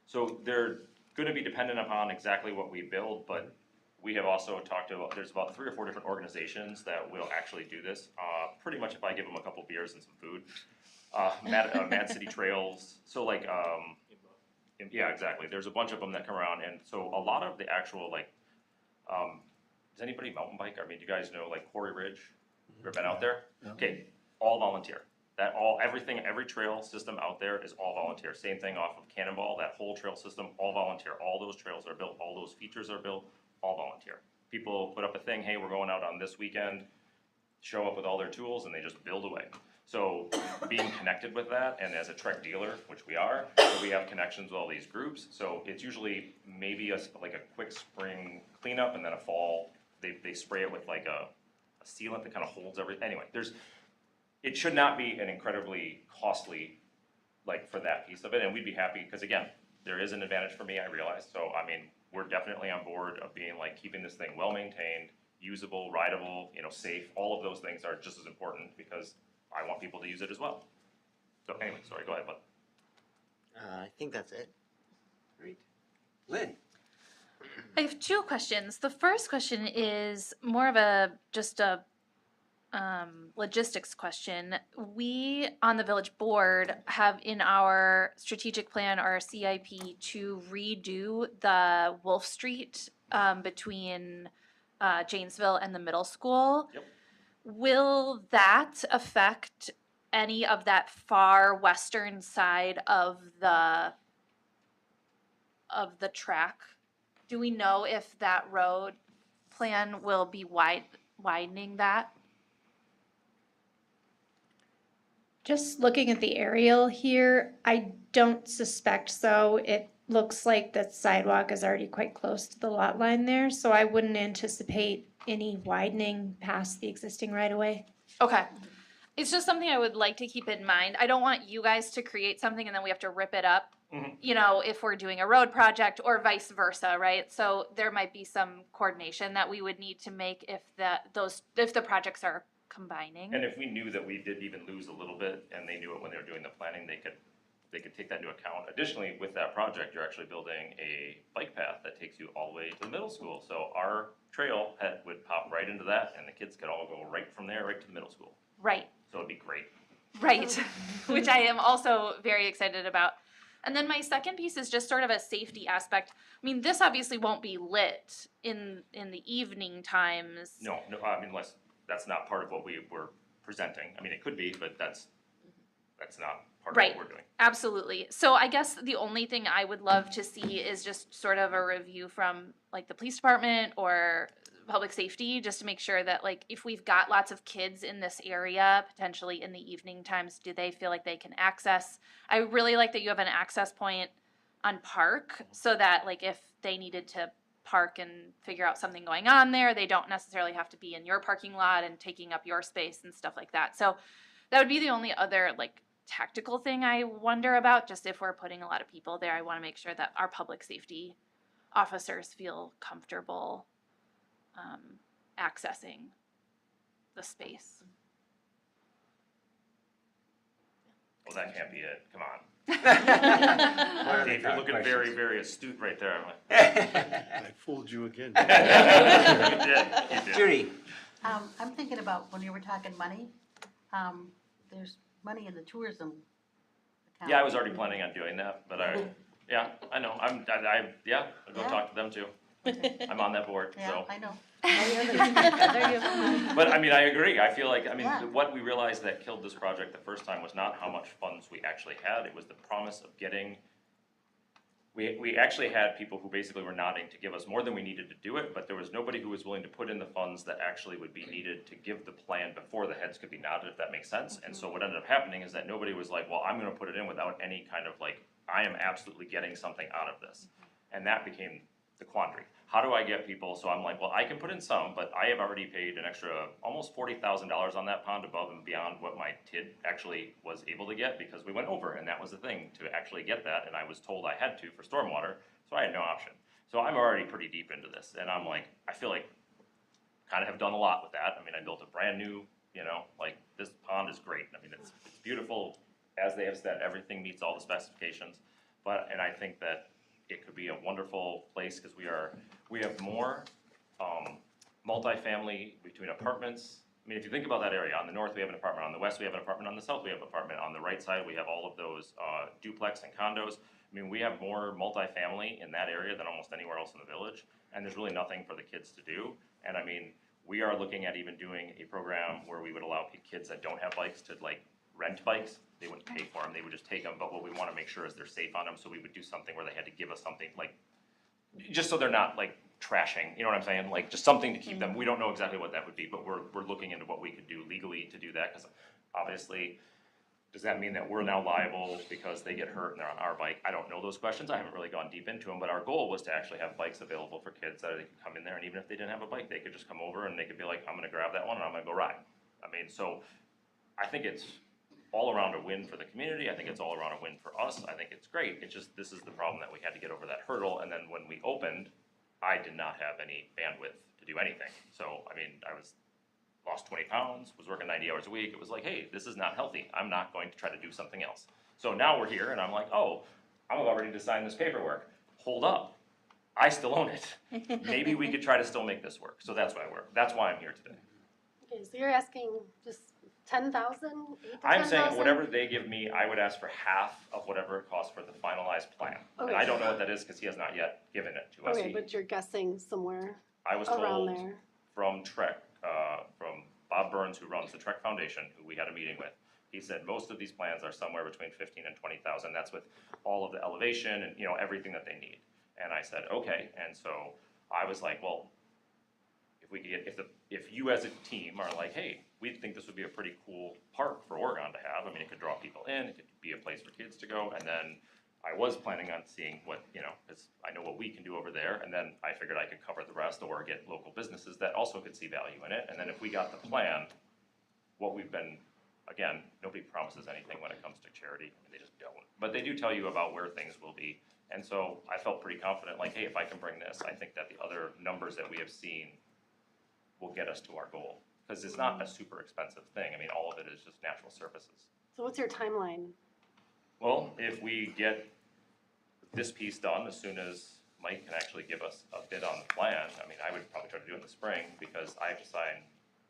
N: So they're going to be dependent upon exactly what we build, but we have also talked about, there's about 3 or 4 different organizations that will actually do this. Pretty much if I give them a couple beers and some food. Mad City Trails, so like, yeah, exactly. There's a bunch of them that come around, and so a lot of the actual, like, does anybody mountain bike? I mean, do you guys know, like, Quarry Ridge? You ever been out there? Okay, all volunteer. Every trail system out there is all volunteer. Same thing off of Cannonball, that whole trail system, all volunteer. All those trails are built, all those features are built, all volunteer. People put up a thing, hey, we're going out on this weekend, show up with all their tools, and they just build away. So being connected with that, and as a Trek dealer, which we are, so we have connections with all these groups. So it's usually maybe like a quick spring cleanup, and then a fall, they spray it with like a sealant that kind of holds everything. Anyway, it should not be an incredibly costly, like, for that piece of it, and we'd be happy, because again, there is an advantage for me, I realize. So I mean, we're definitely on board of being like keeping this thing well maintained, usable, rideable, safe. All of those things are just as important because I want people to use it as well. So anyway, sorry, go ahead, bud.
E: I think that's it.
C: Great. Lynn?
J: I have 2 questions. The first question is more of just a logistics question. We on the village board have in our strategic plan, our CIP, to redo the Wolf Street between Janesville and the middle school.
N: Yep.
J: Will that affect any of that far western side of the track? Do we know if that road plan will be widening that?
G: Just looking at the aerial here, I don't suspect so. It looks like the sidewalk is already quite close to the lot line there, so I wouldn't anticipate any widening past the existing right-of-way.
J: Okay. It's just something I would like to keep in mind. I don't want you guys to create something and then we have to rip it up, if we're doing a road project or vice versa, right? So there might be some coordination that we would need to make if the projects are combining.
N: And if we knew that we did even lose a little bit, and they knew it when they were doing the planning, they could take that into account. Additionally, with that project, you're actually building a bike path that takes you all the way to the middle school. So our trail would pop right into that, and the kids could all go right from there right to the middle school.
J: Right.
N: So it'd be great.
J: Right, which I am also very excited about. And then my second piece is just sort of a safety aspect. I mean, this obviously won't be lit in the evening times.
N: No, I mean, that's not part of what we were presenting. I mean, it could be, but that's not part of what we're doing.
J: Absolutely. So I guess the only thing I would love to see is just sort of a review from like the police department or public safety, just to make sure that, like, if we've got lots of kids in this area, potentially in the evening times, do they feel like they can access? I really like that you have an access point on Park, so that like if they needed to park and figure out something going on there, they don't necessarily have to be in your parking lot and taking up your space and stuff like that. So that would be the only other like tactical thing I wonder about. Just if we're putting a lot of people there, I want to make sure that our public safety officers feel comfortable accessing the space.
N: Well, that can't be it, come on. Dave, you're looking very, very astute right there. I'm like,
A: I fooled you again.
N: You did.
C: Judy?
F: I'm thinking about when you were talking money, there's money in the tourism account.
N: Yeah, I was already planning on doing that, but yeah, I know, I'll go talk to them too. I'm on that board,
F: Yeah,
N: so.
F: I know.
N: But I mean, I agree, I feel like,
F: Yeah.
N: what we realized that killed this project the first time was not how much funds we actually had, it was the promise of getting. We actually had people who basically were nodding to give us more than we needed to do it, but there was nobody who was willing to put in the funds that actually would be needed to give the plan before the heads could be nodded, if that makes sense. And so what ended up happening is that nobody was like, well, I'm gonna put it in without any kind of like, I am absolutely getting something out of this. And that became the quandary. How do I get people, so I'm like, well, I can put in some, but I have already paid an extra almost $40,000 on that pond above and beyond what my TID actually was able to get, because we went over, and that was the thing, to actually get that, and I was told I had to for stormwater, so I had no option. So I'm already pretty deep into this, and I'm like, I feel like kind of have done a lot with that. I mean, I built a brand new, like, this pond is great. I mean, it's beautiful, as they have said, everything meets all the specifications, and I think that it could be a wonderful place, because we have more multifamily between apartments. I mean, if you think about that area, on the north we have an apartment, on the west we have an apartment, on the south we have an apartment, on the right side we have all of those duplex and condos. I mean, we have more multifamily in that area than almost anywhere else in the village, and there's really nothing for the kids to do. And I mean, we are looking at even doing a program where we would allow kids that don't have bikes to like rent bikes. They wouldn't pay for them, they would just take them, but what we want to make sure is they're safe on them, so we would do something where they had to give us something, like, just so they're not like trashing, you know what I'm saying? Like, just something to keep them, we don't know exactly what that would be, but we're looking into what we could do legally to do that, because obviously, does that mean that we're now liable because they get hurt and they're on our bike? I don't know those questions, I haven't really gone deep into them, but our goal was to actually have bikes available for kids, that they could come in there, and even if they didn't have a bike, they could just come over and they could be like, I'm gonna grab that one and I'm gonna go ride. I mean, so, I think it's all around a win for the community, I think it's all around a win for us, I think it's great, it's just, this is the problem that we had to get over that hurdle, and then when we opened, I did not have any bandwidth to do anything, so, I mean, lost 20 pounds, was working 90 hours a week, it was like, hey, this is not healthy, I'm not going to try to do something else. So now we're here, and I'm like, oh, I'm about ready to sign this paperwork, hold up, I still own it, maybe we could try to still make this work, so that's why I'm here today.
M: Okay, so you're asking just 10,000, 8 to
N: I'm saying
M: 10,000?
N: whatever they give me, I would ask for half of whatever it costs for the finalized plan. And
M: Okay.
N: I don't know what that is, because he has not yet given it to us.
M: Okay, but you're guessing somewhere
N: I was
M: around
N: told
M: there.
N: from Trek, from Bob Burns, who runs the Trek Foundation, who we had a meeting with, he said most of these plans are somewhere between 15 and 20,000. That's with all of the elevation and, everything that they need. And I said, okay, and so I was like, well, if we could get, if you as a team are like, hey, we think this would be a pretty cool park for Oregon to have, I mean, it could draw people in, it could be a place for kids to go, and then I was planning on seeing what, because I know what we can do over there, and then I figured I could cover the rest or get local businesses that also could see value in it, and then if we got the plan, what we've been, again, nobody promises anything when it comes to charity, and they just don't, but they do tell you about where things will be, and so I felt pretty confident, like, hey, if I can bring this, I think that the other numbers that we have seen will get us to our goal, because it's not a super expensive thing, I mean, all of it is just natural surfaces.
M: So what's your timeline?
N: Well, if we get this piece done as soon as Mike can actually give us a bid on the plan, I mean, I would probably try to do it in the spring, because I have to sign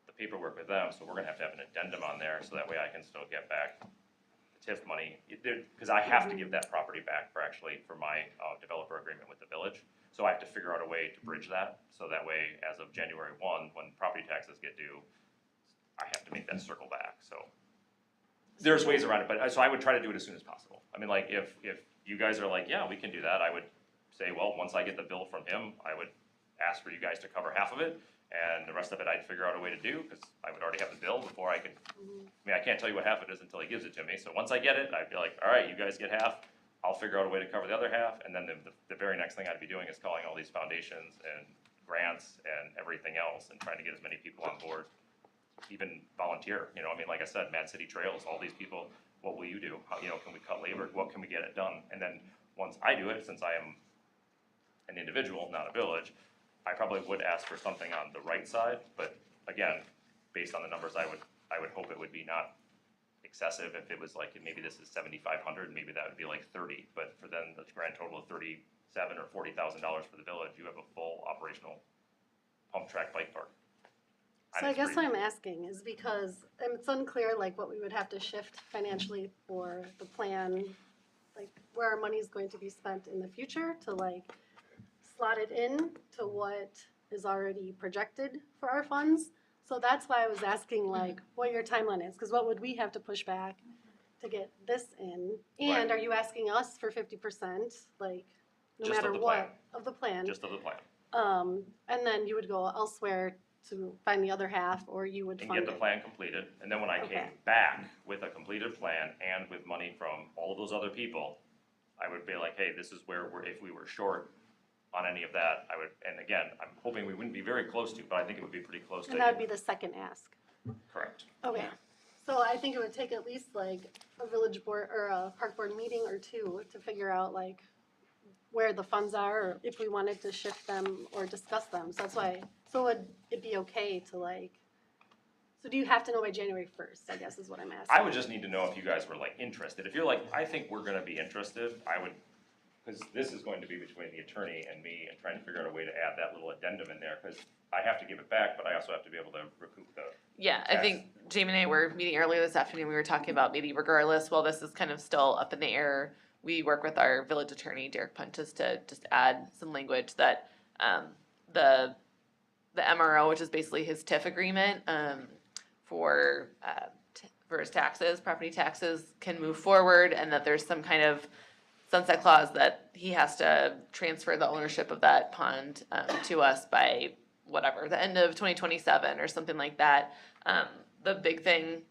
N: the paperwork with them, so we're gonna have to have an addendum on there, so that way I can still get back the TIF money, because I have to give that property back for my developer agreement with the village, so I have to figure out a way to bridge that, so that way, as of January 1, when property taxes get due, I have to make that circle back, so. There's ways around it, but, so I would try to do it as soon as possible. I mean, like, if you guys are like, yeah, we can do that, I would say, well, once I get the bill from him, I would ask for you guys to cover half of it, and the rest of it I'd figure out a way to do, because I would already have the bill before I could, I mean, I can't tell you what half it is until he gives it to me, so once I get it, I'd be like, all right, you guys get half, I'll figure out a way to cover the other half, and then the very next thing I'd be doing is calling all these foundations and grants and everything else and trying to get as many people on board, even volunteer, you know, I mean, like I said, Mad City Trails, all these people, what will you do? How, you know, can we cut labor? What can we get it done? And then once I do it, since I am an individual, not a village, I probably would ask for something on the right side, but again, based on the numbers, I would hope it would be not excessive. If it was like, maybe this is 7,500, maybe that would be like 30, but for then the grand total of $37,000 or $40,000 for the village, you have a full operational pump track bike park.
M: So I guess what I'm asking is because it's unclear like what we would have to shift financially for the plan, like where our money is going to be spent in the future to like slot it in to what is already projected for our funds. So that's why I was asking like what your timeline is, because what would we have to push back to get this in? And are you asking us for 50%, like no
N: Just of
M: matter
N: the
M: what,
N: plan.
M: of the plan?
N: Just of the plan.
M: And then you would go elsewhere to find the other half, or you would
N: And
M: fund
N: get the
M: it?
N: plan completed, and then when I came
M: Okay.
N: back with a completed plan and with money from all of those other people, I would be like, hey, this is where if we were short on any of that, I would, and again, I'm hoping we wouldn't be very close to, but I think it would be pretty close to.
M: And that would be the second ask.
N: Correct.
M: Okay. So I think it would take at least like a village board or a park board meeting or two to figure out like where the funds are, or if we wanted to shift them or discuss them. So that's why, so would it be okay to like, so do you have to know by January 1st, I guess is what I'm asking.
N: I would just need to know if you guys were like interested. If you're like, I think we're gonna be interested, I would, because this is going to be between the attorney and me and trying to figure out a way to add that little addendum in there, because I have to give it back, but I also have to be able to recoup the.
K: Yeah, I think Jamie and I were meeting earlier this afternoon, we were talking about maybe regardless, while this is kind of still up in the air, we work with our village attorney, Derek Punches, to just add some language that, the MRO, which is basically his TIF agreement, for his taxes, property taxes, can move forward, and that there's some kind of sunset clause that he has to transfer the ownership of that pond, to us by whatever, the end of 2027 or something like that. The big thing,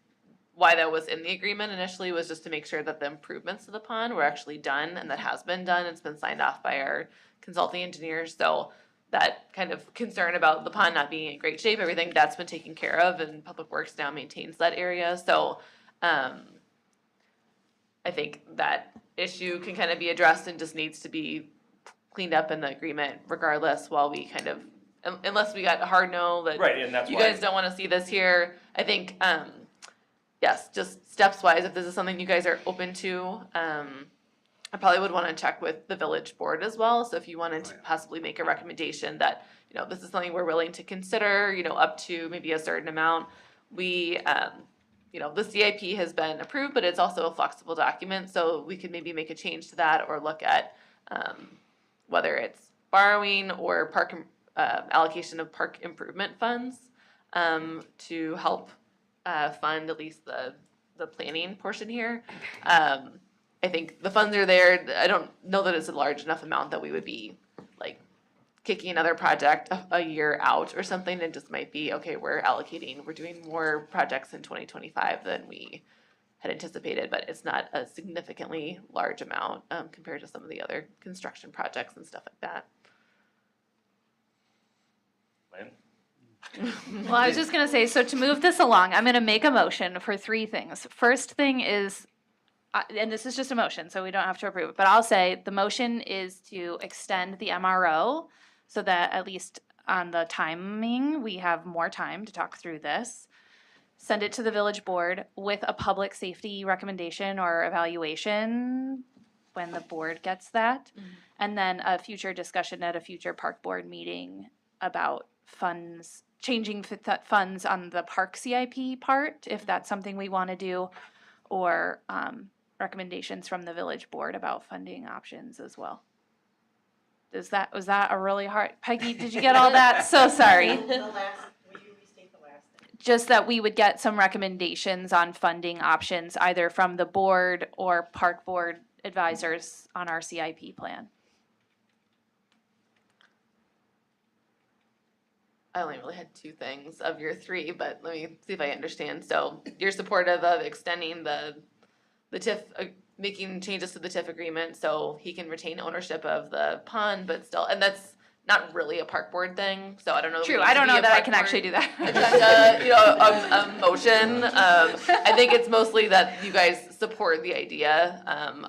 K: why that was in the agreement initially, was just to make sure that the improvements to the pond were actually done, and that has been done. It's been signed off by our consulting engineers. So that kind of concern about the pond not being in great shape, everything that's been taken care of, and Public Works now maintains that area. So I think that issue can kind of be addressed and just needs to be cleaned up in the agreement regardless, while we kind of, unless we got a hard no that
N: Right, and that's
K: you
N: why.
K: guys don't wanna see this here. I think, yes, just steps wise, if this is something you guys are open to, I probably would wanna check with the village board as well. So if you wanted to possibly make a recommendation that, you know, this is something we're willing to consider, you know, up to maybe a certain amount. We, you know, the CIP has been approved, but it's also a flexible document, so we could maybe make a change to that, or look at, whether it's borrowing or allocation of park improvement funds, to help, fund at least the planning portion here. I think the funds are there. I don't know that it's a large enough amount that we would be like kicking another project a year out or something. It just might be, okay, we're doing more projects in 2025 than we had anticipated, but it's not a significantly large amount, compared to some of the other construction projects and stuff like that.
N: Lynn?
J: Well, I was just gonna say, so to move this along, I'm gonna make a motion for three things. First thing is, and this is just a motion, so we don't have to approve it, but I'll say the motion is to extend the MRO so that at least on the timing, we have more time to talk through this. Send it to the village board with a public safety recommendation or evaluation when the board gets that. And then a future discussion at a future park board meeting about funds, changing funds on the park CIP part, if that's something we want to do, or recommendations from the village board about funding options as well. Was that a really hard, Peggy, did you get all that? So sorry.
F: Will you restate the last thing?
J: Just that we would get some recommendations on funding options, either from the board or park board advisors on our CIP plan.
K: I only really had two things of your three, but let me see if I understand. So you're supportive of extending the TIF making changes to the TIF agreement so he can retain ownership of the pond, but still, and that's not really a park board thing, so I don't know. if we
J: True,
K: need
J: I
K: to
J: don't
K: be
J: know
K: a
J: that I
K: park
J: can
K: board
J: actually do that.
K: agenda, a motion. I think it's mostly that you guys support the idea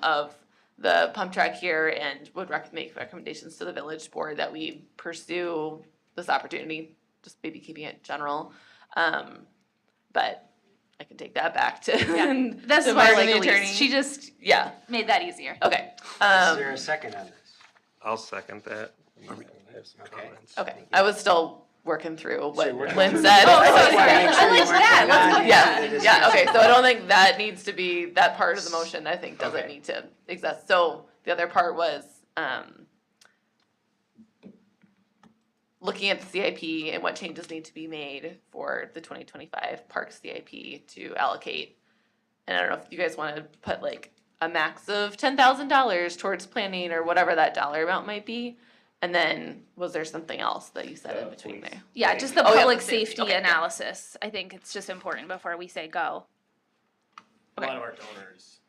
K: of the pump track here and would make recommendations to the village board that we pursue this opportunity, just maybe keeping it general. But I can take that back to
J: Yeah, this
K: to
J: is why I
K: Mark
J: like
K: the
J: Elise.
K: attorney.
J: She just
K: Yeah.
J: made that easier.
K: Okay.
C: Is there a second on this?
I: I'll second that. I have some
C: Okay.
I: comments.
K: Okay. I was still working through what
C: So working
K: Lynn
C: through
K: said.
C: the-
J: Oh,
C: I
J: sorry.
C: wanna make sure
J: I
C: you
J: liked
C: weren't
J: that.
C: going
J: Let's
C: on
J: go.
C: into
K: Yeah,
C: the
K: yeah, okay,
C: discussion.
K: so I don't think that needs to be, that part of the motion, I think, doesn't
C: Okay.
K: need to exist. So the other part was, looking at the CIP and what changes need to be made for the 2025 Park CIP to allocate. And I don't know if you guys wanna put like a max of $10,000 towards planning or whatever that dollar amount might be. And then, was there something else that you said in between there?
J: Yeah, just the
K: Oh, yeah,
J: public
K: the safety.
J: safety
K: Okay, yeah.
J: analysis. I think it's just important before we say go.
O: A lot of our donors,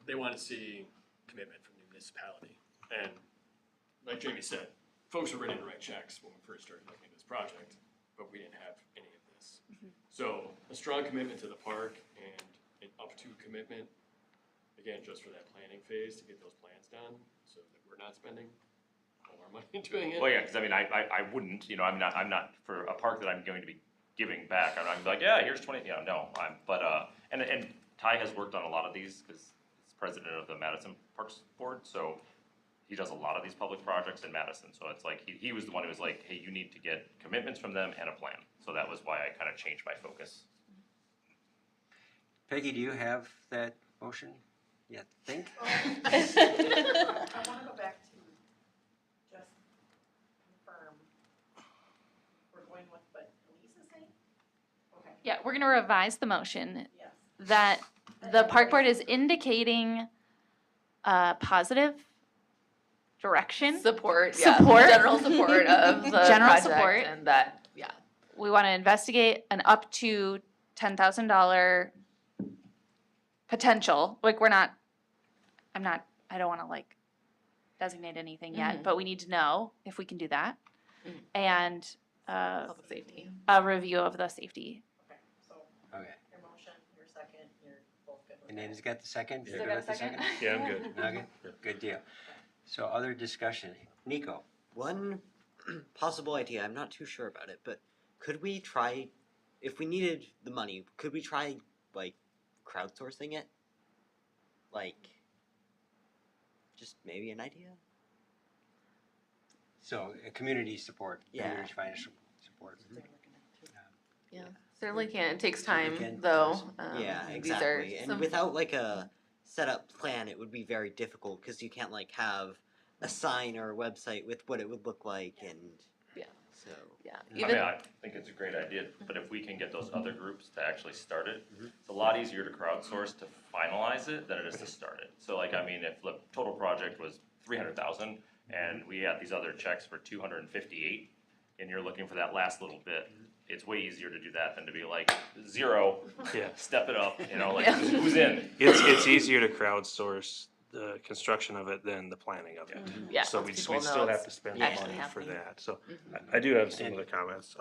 O: they want to see commitment from the municipality. And like Jamie said, folks were ready to write checks when we first started looking at this project, but we didn't have any of this. So a strong commitment to the park and an up to commitment, again, just for that planning phase to get those plans done so that we're not spending all our money doing it.
N: Well, yeah, because I mean, I wouldn't, I'm not for a park that I'm going to be giving back. I'm not gonna be like, yeah, here's 20. No, and Ty has worked on a lot of these because he's president of the Madison Parks Board, so he does a lot of these public projects in Madison. So it's like he was the one who was like, hey, you need to get commitments from them and a plan. So that was why I kind of changed my focus.
C: Peggy, do you have that motion? Yeah, think?
P: I want to go back to just confirm we're going with what Elise is saying? Okay.
J: Yeah, we're gonna revise the motion
P: Yes.
J: that the park board is indicating positive direction.
K: Support,
J: Support.
K: general support of the
J: General
K: project
J: support.
K: and that, yeah.
J: We wanna investigate an up to $10,000 potential, like I don't wanna like designate anything yet,
K: Mhm.
J: but we need to know if we can do that.
K: Mhm.
J: And
K: Public safety.
J: a review of the safety.
P: Okay, so
C: Okay.
P: your motion, your second, you're both good with
C: And
P: that.
C: Nana's got the second?
J: Still
C: You're
J: got
C: good
J: a
C: with the
J: second?
I: Yeah, I'm good.
C: Okay, good deal. So other discussion. Nico?
E: One possible idea, I'm not too sure about it, but could we try, if we needed the money, could we try, like, crowdsourcing it? Like, just maybe an idea?
C: So, community support,
E: Yeah.
C: community financial support.
K: Yeah, certainly can. It takes
C: Certainly
K: time,
C: can.
K: though.
E: Yeah,
K: These are
E: exactly. And
K: some-
E: without, like, a set-up plan, it would be very difficult, because you can't, like, have a sign or a website with what it would look like, and
K: Yeah.
E: so.
K: Yeah,
N: I mean, I think it's a great idea, but if we can get those other groups to actually start it, it's a lot easier to crowdsource to finalize it than it is to start it. So like, I mean, if the total project was 300,000 and we had these other checks for 258, and you're looking for that last little bit, it's way easier to do that than to be like, 0,
I: Yeah.
N: step it up, like,
K: Yeah.
N: who's in?
I: It's easier to crowdsource the construction of it than the planning of it.
K: Yeah,
I: So
K: once
I: we
K: people know
I: still have
K: it's
I: to spend the
K: actually
I: money for
K: happening.
I: that. So
K: Mhm.
I: I do have some other comments.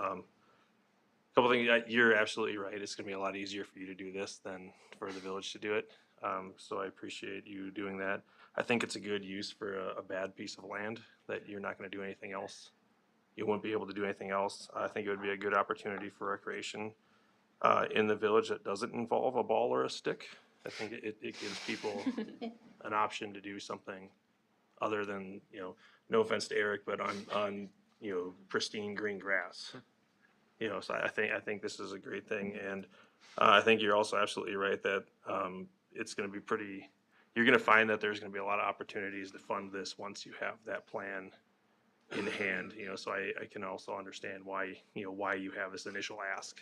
I: Couple things, you're absolutely right. It's gonna be a lot easier for you to do this than for the village to do it. So I appreciate you doing that. I think it's a good use for a bad piece of land that you're not gonna do anything else. You won't be able to do anything else. I think it would be a good opportunity for recreation in the village that doesn't involve a ball or a stick. I think it gives people an option to do something other than, no offense to Eric, but on pristine green grass. So I think this is a great thing, and I think you're also absolutely right that it's going to be you're going to find that there's going to be a lot of opportunities to fund this once you have that plan in hand. So I can also understand why you have this initial ask,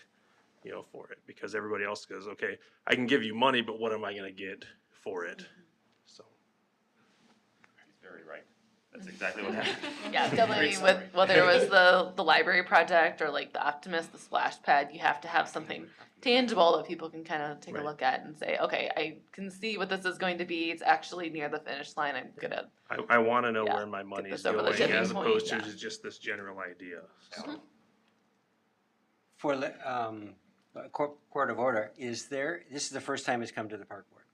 I: for it, because everybody else goes, okay, I can give you money, but what am I going to get for it? So.
N: He's very right. That's exactly what happened.
K: Yeah, definitely
N: Great
K: with,
N: summary.
K: whether it was the library project or like the Optimus, the splash pad, you have to have something tangible that people can kind of take a
I: Right.
K: look at and say, okay, I can see what this is going to be, it's actually near the finish line, I'm gonna,
I: I wanna know
K: Yeah,
I: where my money's
K: this over the
I: going
K: tipping
I: as
K: point,
I: opposed to
K: yeah.
I: just this general idea, so.
C: For, court of order, this is the first time it's come to the park board,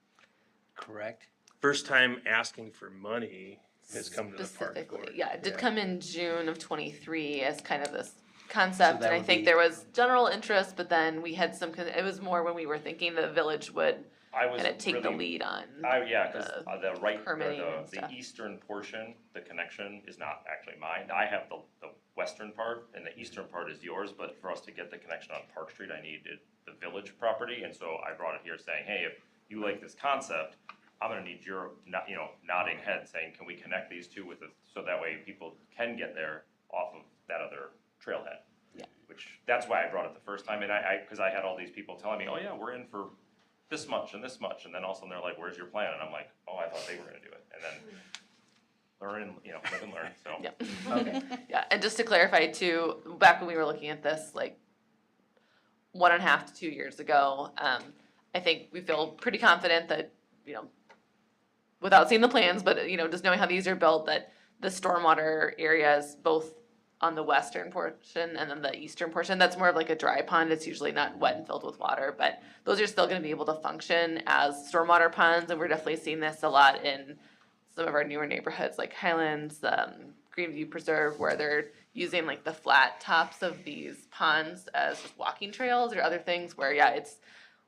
C: correct?
I: First time asking for money has come to the park
K: specifically,
I: board.
K: yeah, it did come in June of '23 as kind of this concept,
C: that
K: and I
C: would
K: think
C: be-
K: there was general interest, but then we had some, it was more when we were thinking the village would
N: I was
K: kind of take the
N: really-
K: lead on.
N: Yeah, cause the right, or
K: permitting and
N: the
K: stuff.
N: eastern portion, the connection is not actually mine. I have the western part and the eastern part is yours, but for us to get the connection on Park Street, I needed the village property, and so I brought it here saying, hey, if you like this concept, I'm gonna need your, nodding head saying, can we connect these two with it, so that way people can get there off of that other trailhead.
K: Yeah.
N: Which, that's why I brought it the first time, and cause I had all these people telling me, oh yeah, we're in for this much and this much, and then all of a sudden they're like, where's your plan? And I'm like, oh, I thought they were gonna do it, and then learn and, live and learn, so.
K: Yep. Okay. Yeah, and just to clarify too, back when we were looking at this, like 1.5 to 2 years ago, I think we feel pretty confident that, without seeing the plans, but, just knowing how these are built, that the stormwater areas, both on the western portion and then the eastern portion, that's more of like a dry pond, it's usually not wet and filled with water, but those are still gonna be able to function as stormwater ponds, and we're definitely seeing this a lot in some of our newer neighborhoods like Highlands, Greenview Preserve, where they're using like the flat tops of these ponds as just walking trails or other things where, yeah, it's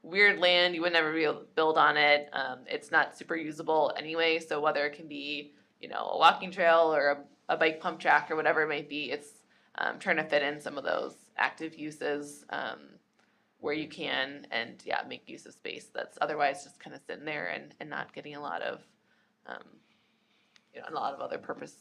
K: weird land, you would never be able to build on it, it's not super usable anyway, so whether it can be, a walking trail or a bike pump track or whatever it might be, it's trying to fit in some of those active uses where you can, and yeah, make use of space that's otherwise just kind of sitting there and not getting a lot of other purpose.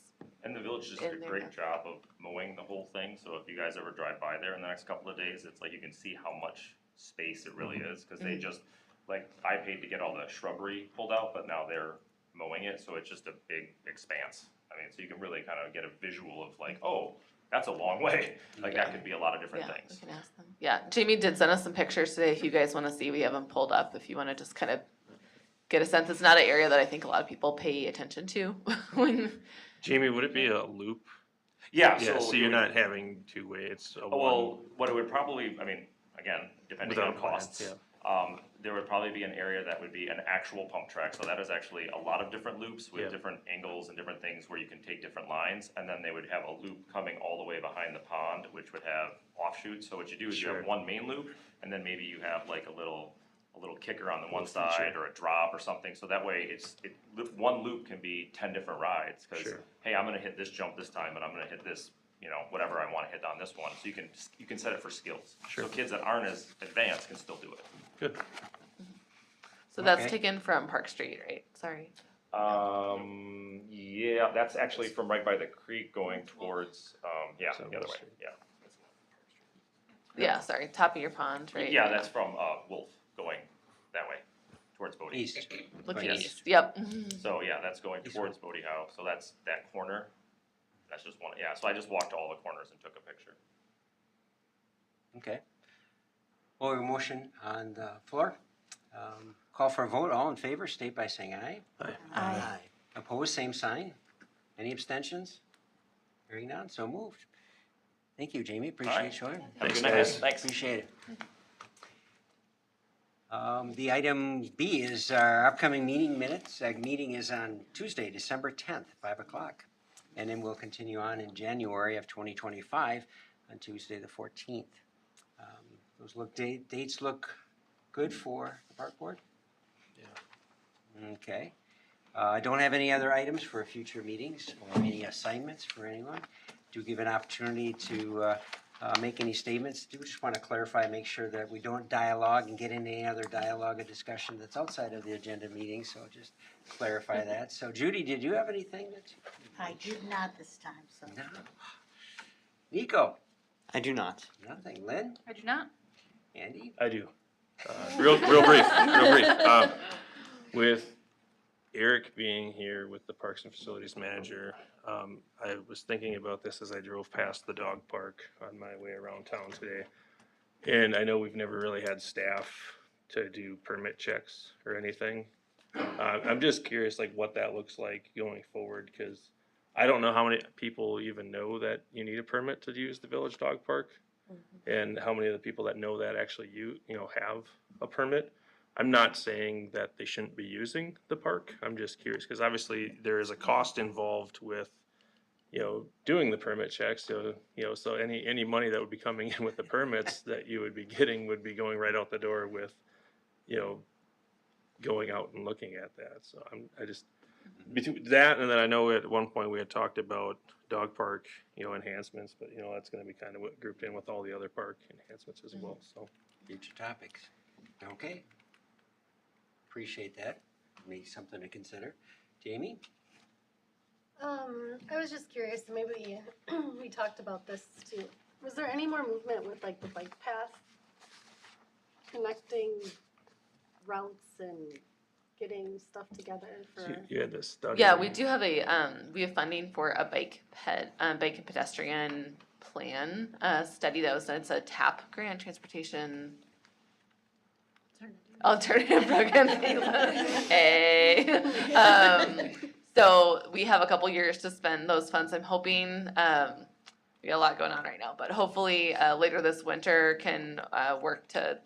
N: And the village just
K: In
N: did a
K: there,
N: great
K: yeah.
N: job of mowing the whole thing, so if you guys ever drive by there in the next couple of days, it's like you can see how much space it really is, cause they just, like, I paid to get all the shrubbery pulled out, but now they're mowing it, so it's just a big expanse. I mean, so you can really kind of get a visual of like, oh, that's a long way, like that could be a lot of different
K: Yeah,
N: things.
K: we can ask them. Yeah, Jamie did send us some pictures today, if you guys wanna see, we have them pulled up, if you wanna just kind of get a sense, it's not an area that I think a lot of people pay attention to when.
I: Jamie, would it be a loop?
N: Yeah,
I: Yeah, so you're
N: it would-
I: not having two-way, it's a
N: Oh,
I: one.
N: well, what it would probably, I mean, again, depending on
I: Without plans,
N: costs, there would probably be an area that would be an actual pump track, so that is actually a lot of different loops with
I: Yeah.
N: different angles and different things where you can take different lines, and then they would have a loop coming all the way behind the pond, which would have offshoots, so what you do is you
I: Sure.
N: have one main loop, and then maybe you have like a little kicker on the one
I: Little
N: side
I: feature.
N: or a drop or something, so that way one loop can be 10 different rides, cause
I: Sure.
N: hey, I'm gonna hit this jump this time, and I'm gonna hit this, whatever I wanna hit on this one, so you can set it for skills.
I: Sure.
N: So kids that aren't as advanced can still do it.
I: Good.
K: So that's
C: Okay.
K: taken from Park Street, right? Sorry.
N: Yeah, that's actually from right by the creek going towards, the other way,
I: Street.
N: yeah.
K: Yeah, sorry, top of your pond, right?
N: Yeah, that's from, Wolf going that way, towards Bodie.
C: East.
K: Looking
N: Yes.
K: east, yep.
N: So, yeah, that's going towards Bodie Howe, so that's that corner. That's just one, yeah, so I just walked to all the corners and took a picture.
C: Okay. Well, we have a motion on the floor. Call for a vote, all in favor, state by saying aye.
E: Aye.
C: Opposed, same sign. Any abstentions? Hearing none, so moved. Thank you, Jamie, appreciate
N: Alright.
C: you showing.
N: Have a
I: Thanks,
N: good night,
I: guys.
N: Thanks.
C: Appreciate it. The item B is our upcoming meeting minutes. Our meeting is on Tuesday, December 10th, 5 o'clock. And then we'll continue on in January of 2025 on Tuesday, the 14th. Those dates look good for the park board? Yeah. Okay. I don't have any other items for future meetings or any assignments for anyone. Do give an opportunity to make any statements. Do just want to clarify, make sure that we don't dialogue and get into any other dialogue or discussion that's outside of the agenda meeting, so just clarify that. So Judy, did you have anything that?
F: I did not this time, so.
C: No. Nico?
E: I do not.
C: Nothing. Lynn?
J: I do not.
C: Andy?
I: I do. Real brief. With Eric being here with the Parks and Facilities Manager, I was thinking about this as I drove past the dog park on my way around town today. And I know we've never really had staff to do permit checks or anything. I'm just curious, like, what that looks like going forward, because I don't know how many people even know that you need a permit to use the village dog park, and how many of the people that know that actually have a permit. I'm not saying that they shouldn't be using the park. I'm just curious, because obviously there is a cost involved with, doing the permit checks. So any money that would be coming in with the permits that you would be getting would be going right out the door with, going out and looking at that. So between that, and then I know at one point we had talked about dog park, enhancements, but that's gonna be kind of what grouped in with all the other park enhancements as well, so.
C: Future topics. Okay. Appreciate that. Maybe something to consider. Jamie?
M: I was just curious, maybe we talked about this too. Was there any more movement with like the bike path? Connecting routes and getting stuff together for?
I: You had this study.
K: Yeah, we do have we have funding for a bike and pedestrian plan, study that was done. It's a TAP grant, transportation alternative program. Hey. So we have a couple years to spend those funds. I'm hoping, we got a lot going on right now, but hopefully, later this winter can, work to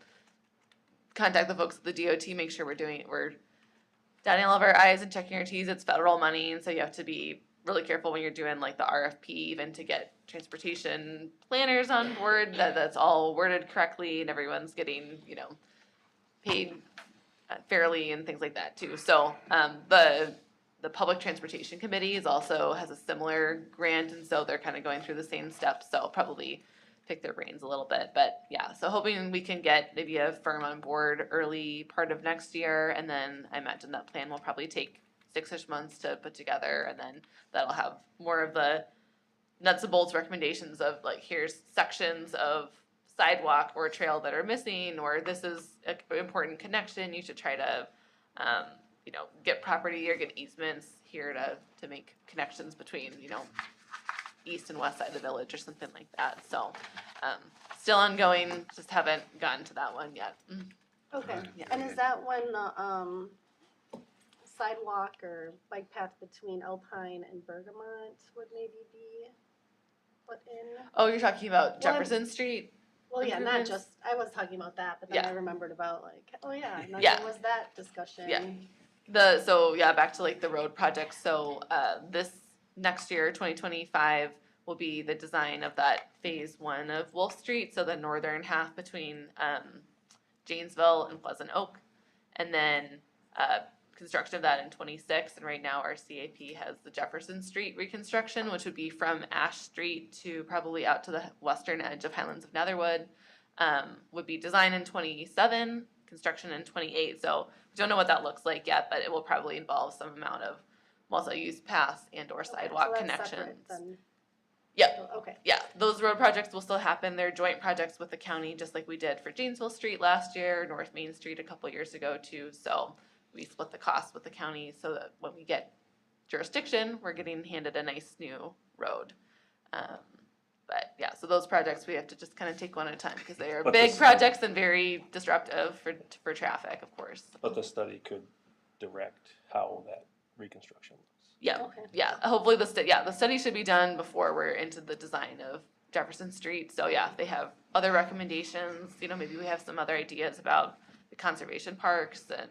K: contact the folks at the DOT, make sure we're dotting all of our I's and checking our T's. It's federal money, and so you have to be really careful when you're doing like the RFP, even to get transportation planners on board, that's all worded correctly and everyone's getting, paid fairly and things like that too. So, the Public Transportation Committee has a similar grant, and so they're kind of going through the same steps, so I'll probably pick their brains a little bit, but yeah, so hoping we can get maybe a firm on board early part of next year, and then I imagine that plan will probably take 6-ish months to put together, and then that'll have more of the nuts and bolts recommendations of like, here's sections of sidewalk or trail that are missing, or this is an important connection, you should try to, get property or get easements here to make connections between, east and west side of the village or something like that. So, still ongoing, just haven't gotten to that one yet.
M: Okay,
K: Yeah.
M: and is that when the sidewalk or bike path between Alpine and Bergamot would maybe be put in?
K: Oh, you're talking about
M: Well,
K: Jefferson Street?
M: Well, yeah, not
K: improvements?
M: just, I was talking about that, but then
K: Yeah.
M: I remembered about like, oh yeah, and then
K: Yeah.
M: there was that discussion.
K: Yeah. Back to like the road project, so, this next year, 2025, will be the design of that phase 1 of Wolf Street, so the northern half between, Janesville and Pleasant Oak. And then, construction of that in 26, and right now our CAP has the Jefferson Street reconstruction, which would be from Ash Street to probably out to the western edge of Highlands of Netherwood. Would be design in 27, construction in 28, so we don't know what that looks like yet, but it will probably involve some amount of multi-use paths and or sidewalk
M: so that's separate
K: connections.
M: then.
K: Yep.
M: Okay.
K: Yeah, those road projects will still happen. They're joint projects with the county, just like we did for Janesville Street last year, North Main Street a couple years ago too. So we split the cost with the county so that when we get jurisdiction, we're getting handed a nice new road. But yeah, so those projects we have to just kind of take one at a time because they are
I: But
K: big
I: this-
K: projects and very disruptive for traffic, of course.
I: But the study could direct how that reconstruction looks.
K: Yeah,
M: Okay.
K: yeah, hopefully the study should be done before we're into the design of Jefferson Street. So yeah, if they have other recommendations, maybe we have some other ideas about the conservation parks and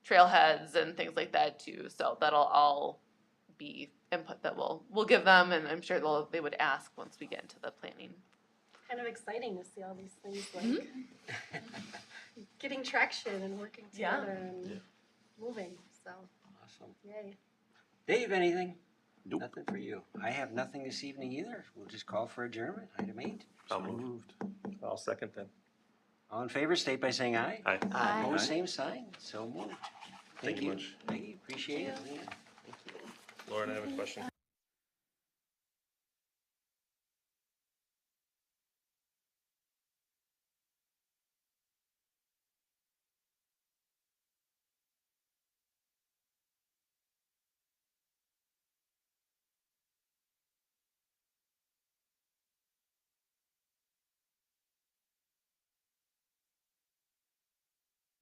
K: trailheads and things like that too. So that'll all be input that we'll give them, and I'm sure they would ask once we get into the planning.
M: Kind of exciting to see all these things like
K: Mm-hmm.
M: getting traction and working
K: Yeah.
M: together and moving, so
C: Awesome.
M: yay.
C: Dave, anything?
A: Nope.
C: Nothing for you. I have nothing this evening either. We'll just call for adjournment, item 8.
A: So moved.
I: I'll second that.
C: All in favor, state by saying aye.
I: Aye.
M: Aye.
C: Opposed, same sign, so moved.
A: Thank you much.
C: Peggy, appreciate it. Leanne.
I: Lauren, I have a question.